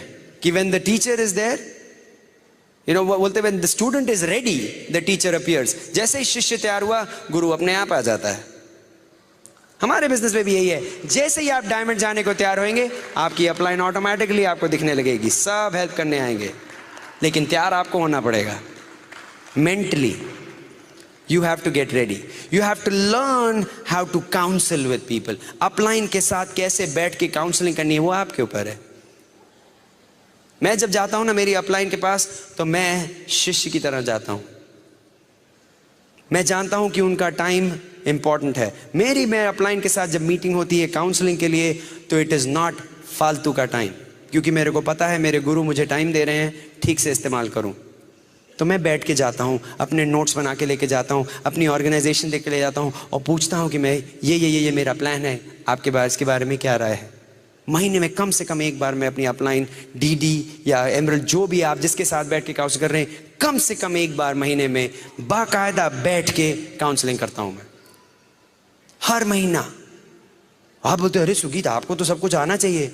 कि when the teacher is there, बोलते when the student is ready the teacher appears. जैसे ही शिष्य तैयार हुआ, गुरु अपने आप आ जाता है। हमारे बिजनेस में भी यही है, जैसे ही आप डायमंड जाने को तैयार होंगे, आपकी अपलाइन ऑटोमेटिकली आपको दिखने लगेगी, सब हेल्प करने आएंगे। लेकिन तैयार आपको होना पड़ेगा mentally. You have to get ready, you have to learn how to counsel with people. Upline के साथ कैसे बैठ के काउंसलिंग करनी है वो आपके ऊपर है। मैं जब जाता हूं ना मेरी अपलाइन के पास, तो मैं शिष्य की तरह जाता हूं। मैं जानता हूं कि उनका टाइम इंपॉर्टेंट है। मैं अपलाइन के साथ जब मीटिंग होती है काउंसलिंग के लिए, तो इट इज नॉट फालतू का टाइम, क्योंकि मेरे को पता है मेरे गुरु मुझे टाइम दे रहे हैं, ठीक से इस्तेमाल करूं। तो मैं बैठ के जाता हूं, अपने नोट्स बना के लेके जाता हूं, अपनी ऑर्गेनाइजेशन देख के ले जाता हूं और पूछता हूं कि मैं ये मेरा प्लान है, आपके पास इसके बारे में क्या राय है। महीने में कम से कम एक बार मैं अपनी अपलाइन डीडी या एमरल्ड, जो भी आप जिसके साथ बैठ के काउंसिल कर रहे हैं, कम से कम एक बार महीने में बाकायदा बैठ के काउंसलिंग करता हूं मैं, हर महीना। आप बोलते अरे सुगीत, आपको तो सब कुछ आना चाहिए।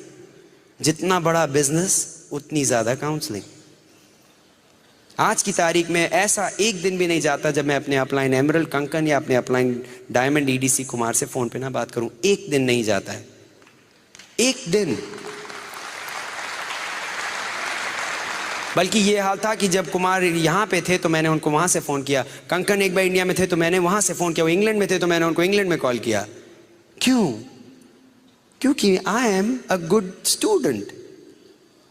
जितना बड़ा बिजनेस उतनी ज्यादा काउंसलिंग। आज की तारीख में ऐसा एक दिन भी नहीं जाता जब मैं अपने अपलाइन एमरल्ड कंकन या अपने अपलाइन डायमंड ईडीसी कुमार से फोन पे ना बात करूं। एक दिन नहीं जाता है, एक दिन। बल्कि ये हाल था कि जब कुमार यहां पे थे तो मैंने उनको वहां से फोन किया, कंकन एक बार इंडिया में थे तो मैंने वहां से फोन किया, वो इंग्लैंड में थे तो मैंने उनको इंग्लैंड में कॉल किया। क्यों? क्योंकि I am a good student.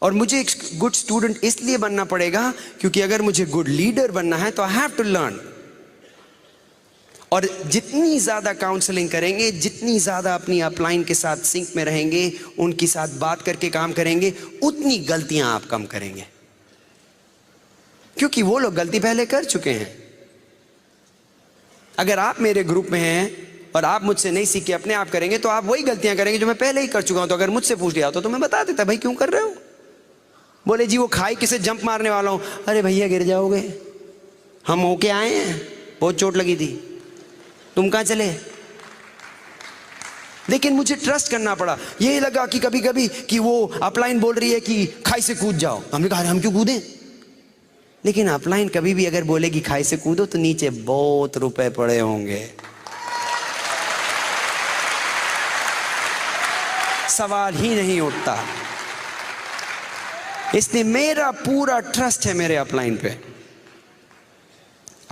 और मुझे एक गुड स्टूडेंट इसलिए बनना पड़ेगा क्योंकि अगर मुझे गुड लीडर बनना है तो आई हैव टू लर्न। और जितनी ज्यादा काउंसलिंग करेंगे, जितनी ज्यादा अपनी अपलाइन के साथ सिंक में रहेंगे, उनके साथ बात करके काम करेंगे, उतनी गलतियां आप कम करेंगे, क्योंकि वो लोग गलती पहले कर चुके हैं। अगर आप मेरे ग्रुप में हैं और आप मुझसे नहीं सीख के अपने आप करेंगे तो आप वही गलतियां करेंगे जो मैं पहले ही कर चुका हूं। तो अगर मुझसे पूछ लिया तो मैं बता देता, भाई क्यों कर रहे हो। बोले जी वो खाई किसे जंप मारने वाला हूं। अरे भैया गिर जाओगे, हम होके आए हैं, बहुत चोट लगी थी, तुम कहां चले। लेकिन मुझे ट्रस्ट करना पड़ा। यही लगा कि कभी कभी कि वो अपलाइन बोल रही है कि खाई से कूद जाओ, हमने कहा हम क्यों कूदें। लेकिन अपलाइन कभी भी अगर बोलेगी खाई से कूदो तो नीचे बहुत रुपए पड़े होंगे। सवाल ही नहीं उठता। इसलिए मेरा पूरा ट्रस्ट है मेरे अपलाइन पे।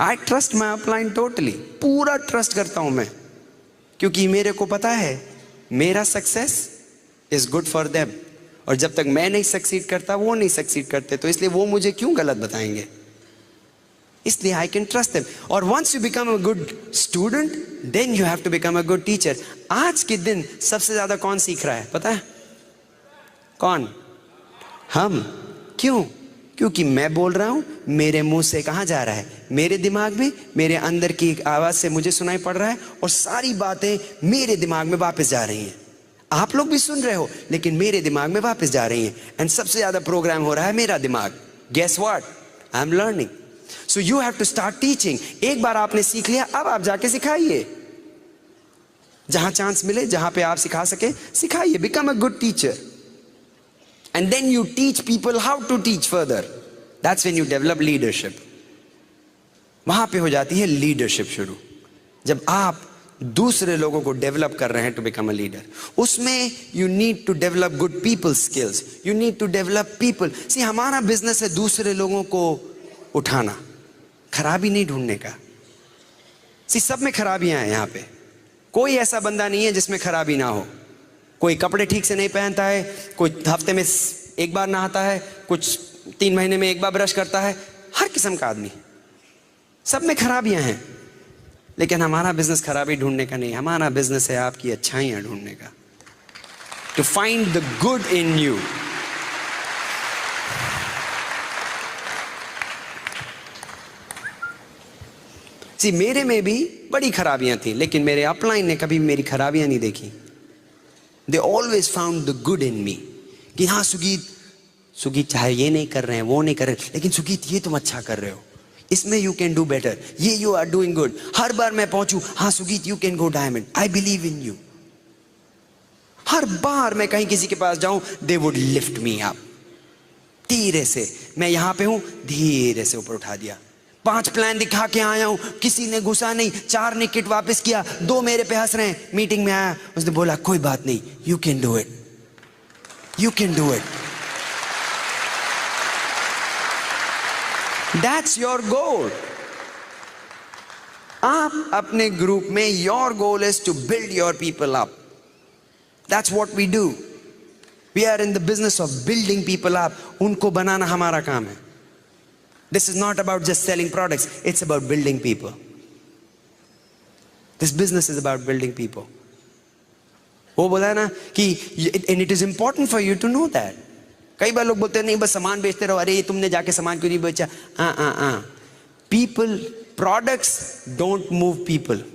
I trust my upline totally, पूरा ट्रस्ट करता हूं मैं, क्योंकि मेरे को पता है मेरा success is good for them, और जब तक मैं नहीं सक्सीड करता वो नहीं सक्सीड करते, तो इसलिए वो मुझे क्यों गलत बताएंगे, इसलिए आई कैन ट्रस्ट देम। और once you become a good student then you have to become a good teacher. आज के दिन सबसे ज्यादा कौन सीख रहा है पता है? कौन? हम। क्यों? क्योंकि मैं बोल रहा हूं, मेरे मुंह से कहां जा रहा है? मेरे दिमाग में, मेरे अंदर की एक आवाज से मुझे सुनाई पड़ रहा है, और सारी बातें मेरे दिमाग में वापस जा रही हैं। आप लोग भी सुन रहे हो, लेकिन मेरे दिमाग में वापस जा रही हैं, एंड सबसे ज्यादा प्रोग्राम हो रहा है मेरा दिमाग। Guess what? I am learning. So you have to start teaching. एक बार आपने सीख लिया, अब आप जाके सिखाइए, जहां चांस मिले, जहां पे आप सिखा सके सिखाइए। Become a good teacher, and then you teach people how to teach further. That's when you develop leadership. वहां पे हो जाती है लीडरशिप शुरू, जब आप दूसरे लोगों को डेवलप कर रहे हैं टू बिकम अ लीडर। उसमें you need to develop good people skills, you need to develop people. See, हमारा बिजनेस है दूसरे लोगों को उठाना, खराबी नहीं ढूंढने का। सी, सब में खराबियां हैं यहाँ पे, कोई ऐसा बंदा नहीं है जिसमें खराबी ना हो। कोई कपड़े ठीक से नहीं पहनता है, कोई हफ्ते में एक बार नहाता है, कुछ 3 महीने में एक बार ब्रश करता है, हर किस्म का आदमी। सब में खराबियां हैं, लेकिन हमारा बिजनेस खराबी ढूंढने का नहीं, हमारा बिजनेस है आपकी अच्छाइयां ढूंढने का। To find the good in you. See, मेरे में भी बड़ी खराबियां थी, लेकिन मेरे अपलाइन ने कभी मेरी खराबियां नहीं देखी। They always found the good in me. कि हाँ सुगीत चाहे ये नहीं कर रहे हैं, वो नहीं कर रहे, लेकिन सुगीत ये तुम अच्छा कर रहे हो, इसमें यू कैन डू बेटर, ये यू आर डूइंग गुड। हर बार मैं पहुंचू, हाँ Sugeet you can go diamond, I believe in you. हर बार मैं कहीं किसी के पास जाऊं, they would lift me up. धीरे से, मैं यहां पे हूं, धीरे से ऊपर उठा दिया। 5 प्लान दिखा के आया हूं, किसी ने गुस्सा नहीं, 4 ने किट वापस किया, 2 मेरे पे हंस रहे हैं। मीटिंग में आया, उसने बोला कोई बात नहीं, you can do it, you can do it. That's your goal. आप अपने ग्रुप में, your goal is to build your people up. That's what we do. We are in the business of building people up. उनको बनाना हमारा काम है। This is not about just selling products, it's about building people. This business is about building people. वो बोला है ना कि and it is important for you to know that. कई बार लोग बोलते हैं नहीं बस सामान बेचते रहो, अरे ये तुमने जाके सामान क्यों नहीं बेचा? People, products don't move people.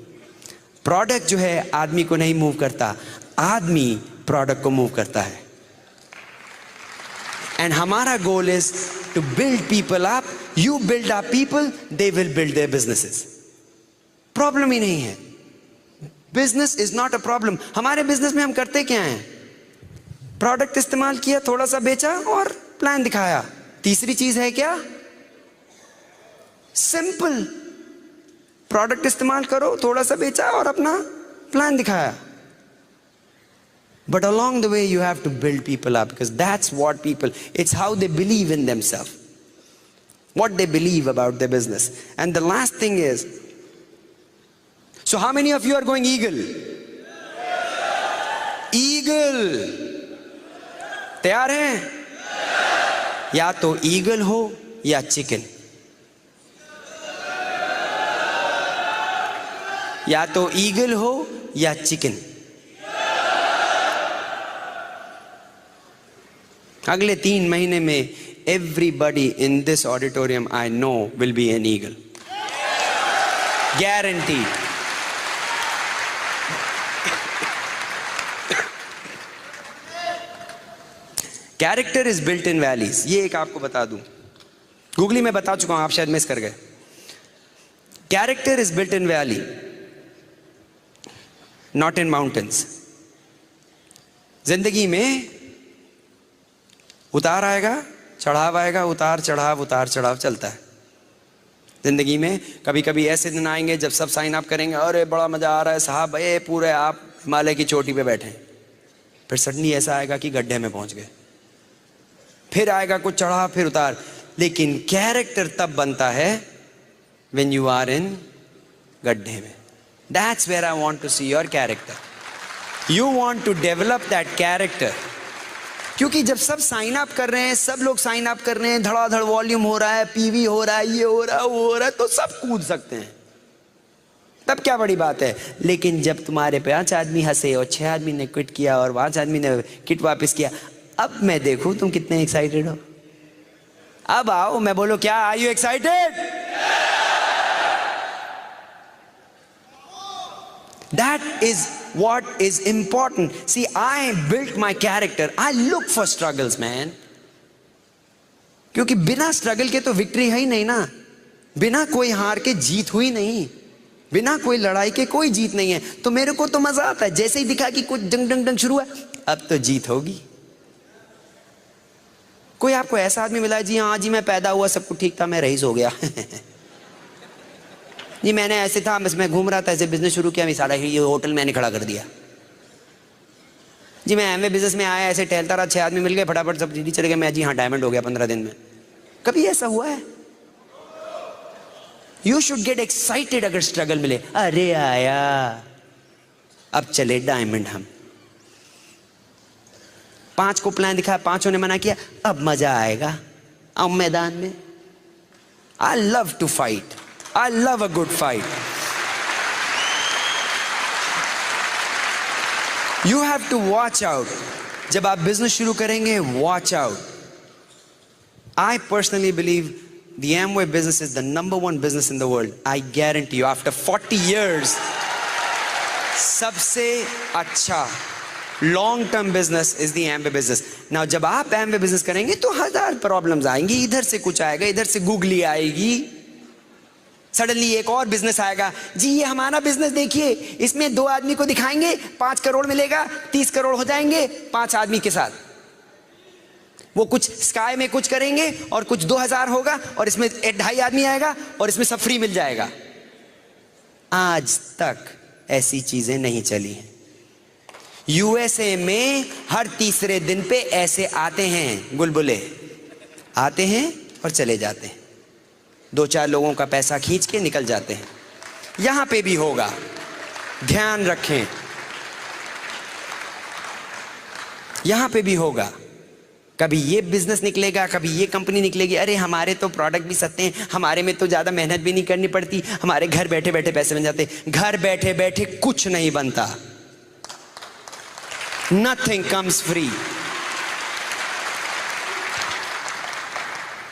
Product जो है आदमी को नहीं मूव करता, आदमी प्रोडक्ट को मूव करता है। And हमारा गोल is to build people up. You build up people, they will build their businesses. Problem ही नहीं है। Business is not a problem. हमारे बिजनेस में हम करते क्या हैं? प्रोडक्ट इस्तेमाल किया, थोड़ा सा बेचा और प्लान दिखाया। तीसरी चीज है क्या? सिंपल। प्रोडक्ट इस्तेमाल करो, थोड़ा सा बेचा और अपना प्लान दिखाया। But along the way you have to build people up, because that's what people, it's how they believe in themselves, what they believe about their business. And the last thing is, so how many of you are going eagle? Eagle. तैयार हैं? या तो eagle हो या chicken, या तो eagle हो या चिकन। अगले 3 महीने में everybody in this auditorium I know will be an eagle. Guaranteed. Character is built in valleys. ये एक आपको बता दूं, गूगली में बता चुका हूं, आप शायद मिस कर गए। Character is built in valley, not in mountains. जिंदगी में उतार आएगा, चढ़ाव आएगा, उतार चढ़ाव चलता है जिंदगी में। कभी कभी ऐसे दिन आएंगे जब सब साइन अप करेंगे, अरे बड़ा मजा आ रहा है साहब, ये पूरे आप हिमालय की चोटी पे बैठे हैं। फिर सडनली ऐसा आएगा कि गड्ढे में पहुंच गए, फिर आएगा कुछ चढ़ा फिर उतार। लेकिन कैरेक्टर तब बनता है when you are in गड्ढे में। That's where I want to see your character. You want to develop that character. क्योंकि जब सब साइन अप कर रहे हैं, सब लोग साइन अप कर रहे हैं, धड़ाधड़ वॉल्यूम हो रहा है, पीवी हो रहा है, ये हो रहा है, वो हो रहा है, तो सब कूद सकते हैं, तब क्या बड़ी बात है। लेकिन जब तुम्हारे 5 आदमी हंसे और 6 आदमी ने क्विट किया और 5 आदमी ने किट वापस किया, अब मैं देखूं तुम कितने एक्साइटेड हो। अब आओ, मैं बोलो क्या, are you excited? That is what is important. See, I built my character. I look for struggles, man. क्योंकि बिना स्ट्रगल के तो विक्ट्री है ही नहीं ना, बिना कोई हार के जीत हुई नहीं, बिना कोई लड़ाई के कोई जीत नहीं है। तो मेरे को तो मजा आता है, जैसे ही दिखा कि कुछ डंग डंग डंग शुरू है, अब तो जीत होगी। कोई आपको ऐसा आदमी मिला है, जी हाँ जी मैं पैदा हुआ सब कुछ ठीक था, मैं रईस हो गया जी मैंने ऐसे था, बस मैं घूम रहा था, ऐसे बिजनेस शुरू किया, मैं सारा ये होटल मैंने खड़ा कर दिया। जी मैं एमवे बिजनेस में आया, ऐसे टहलता रहा, 6 आदमी मिल गए, फटाफट सब जी चले गए, मैं जी हाँ डायमंड हो गया 15 दिन में। कभी ऐसा हुआ है? यू शुड गेट एक्साइटेड अगर स्ट्रगल मिले। अरे आया, अब चले डायमंड हम। 5 को प्लान दिखाया, 5 ने मना किया, अब मजा आएगा, अब मैदान में। I love to fight, I love a good fight. You have to watch out. जब आप बिजनेस शुरू करेंगे, watch out. I personally believe the Amway business is the #1 business in the world. I guarantee you, after 40 years, सबसे अच्छा long term business is the Amway business. Now जब आप Amway business करेंगे तो 1000 प्रॉब्लम्स आएंगी, इधर से कुछ आएगा, इधर से गूगली आएगी, सडनली एक और बिजनेस आएगा, जी ये हमारा बिजनेस देखिए, इसमें 2 आदमी को दिखाएंगे 5 करोड़ मिलेगा, 30 करोड़ हो जाएंगे 5 आदमी के साथ। वो कुछ स्काई में कुछ करेंगे और कुछ 2000 होगा और इसमें 2.5 आदमी आएगा और इसमें सब फ्री मिल जाएगा। आज तक ऐसी चीजें नहीं चली हैं। यूएसए में हर तीसरे दिन पे ऐसे आते हैं गुलबुले, आते हैं और चले जाते हैं, 2-4 लोगों का पैसा खींच के निकल जाते हैं। यहां पे भी होगा, ध्यान रखें, यहां पे भी होगा। कभी ये बिजनेस निकलेगा, कभी ये कंपनी निकलेगी, अरे हमारे तो प्रोडक्ट भी सस्ते हैं, हमारे में तो ज्यादा मेहनत भी नहीं करनी पड़ती, हमारे घर बैठे बैठे पैसे बन जाते। घर बैठे बैठे कुछ नहीं बनता, nothing comes free.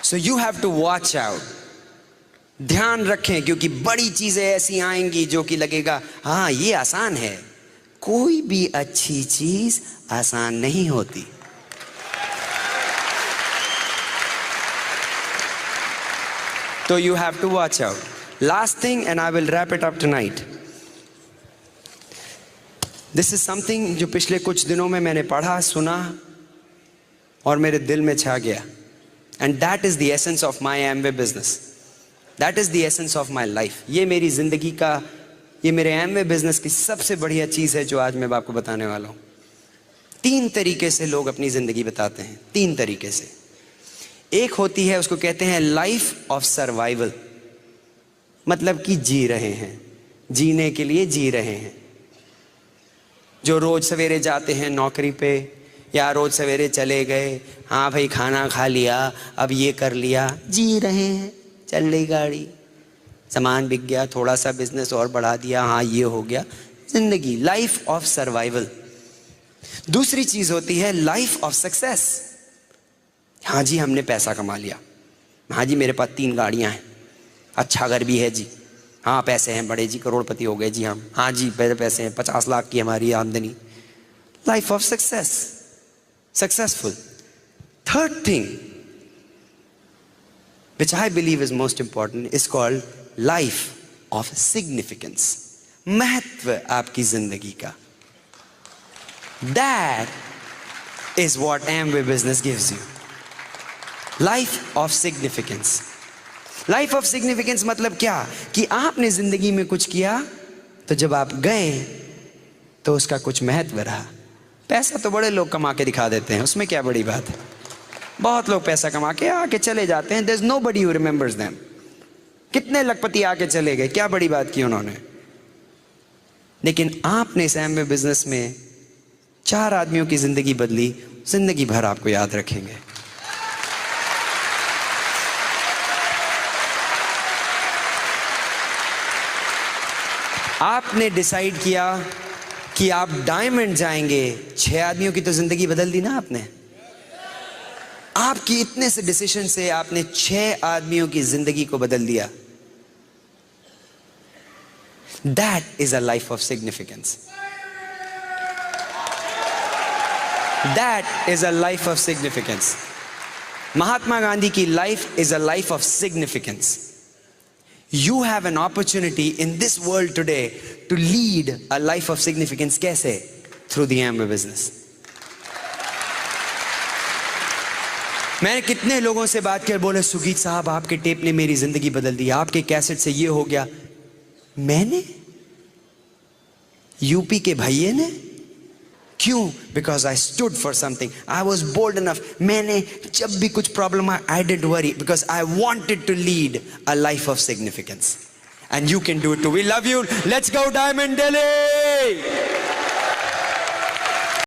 So you have to watch out, ध्यान रखें, क्योंकि बड़ी चीजें ऐसी आएंगी जो कि लगेगा हाँ ये आसान है। कोई भी अच्छी चीज आसान नहीं होती। तो you have to watch out. Last thing and I will wrap it up tonight. This is something जो पिछले कुछ दिनों में मैंने पढ़ा, सुना और मेरे दिल में छा गया। And that is the essence of my Amway business, that is the essence of my life. ये मेरी जिंदगी का, ये मेरे एमवे बिजनेस की सबसे बढ़िया चीज है जो आज मैं आपको बताने वाला हूं। 3 तरीके से लोग अपनी जिंदगी बताते हैं, 3 तरीके से। एक होती है, उसको कहते हैं लाइफ ऑफ सर्वाइवल, मतलब कि जी रहे हैं, जीने के लिए जी रहे हैं। जो रोज सवेरे जाते हैं नौकरी पे, या रोज सवेरे चले गए, हाँ भाई खाना खा लिया, अब ये कर लिया, जी रहे हैं, चल रही गाड़ी, सामान बिक गया, थोड़ा सा बिजनेस और बढ़ा दिया, हाँ ये हो गया, जिंदगी, लाइफ ऑफ सर्वाइवल। दूसरी चीज होती है लाइफ ऑफ सक्सेस। हाँ जी हमने पैसा कमा लिया, हाँ जी मेरे पास 3 गाड़ियां हैं, अच्छा घर भी है जी, हाँ पैसे हैं बड़े जी, करोड़पति हो गए जी हम, हाँ जी मेरे पैसे हैं, 50 लाख की हमारी आमदनी। Life of success, successful. Third thing which I believe is most important is called life of significance, महत्व आपकी जिंदगी का। That is what Amway business gives you. Life of significance. Life of significance मतलब क्या, कि आपने जिंदगी में कुछ किया तो जब आप गए तो उसका कुछ महत्व रहा। पैसा तो बड़े लोग कमा के दिखा देते हैं, उसमें क्या बड़ी बात है। बहुत लोग पैसा कमा के आके चले जाते हैं, there is nobody who remembers them. कितने लखपति आके चले गए, क्या बड़ी बात की उन्होंने। लेकिन आपने इस एमवे बिजनेस में 4 आदमियों की जिंदगी बदली, जिंदगी भर आपको याद रखेंगे। आपने डिसाइड किया कि आप डायमंड जाएंगे, 6 आदमियों की तो जिंदगी बदल दी ना आपने। आपकी इतने से डिसीजन से आपने 6 आदमियों की जिंदगी को बदल दिया। That is a life of significance. That is a life of significance. Mahatma Gandhi की life is a life of significance. You have an opportunity in this world today to lead a life of significance. कैसे? Through the Amway business. मैंने कितने लोगों से बात कर, बोले सुगीत साहब आपके टेप ने मेरी जिंदगी बदल दी, आपके कैसेट से ये हो गया। मैंने? यूपी के भैये ने? क्यों? Because I stood for something. I was bold enough. मैंने जब भी कुछ प्रॉब्लम आया, I didn't worry because I wanted to lead a life of significance. And you can do it too. We love you. Let's go Diamond Delhi.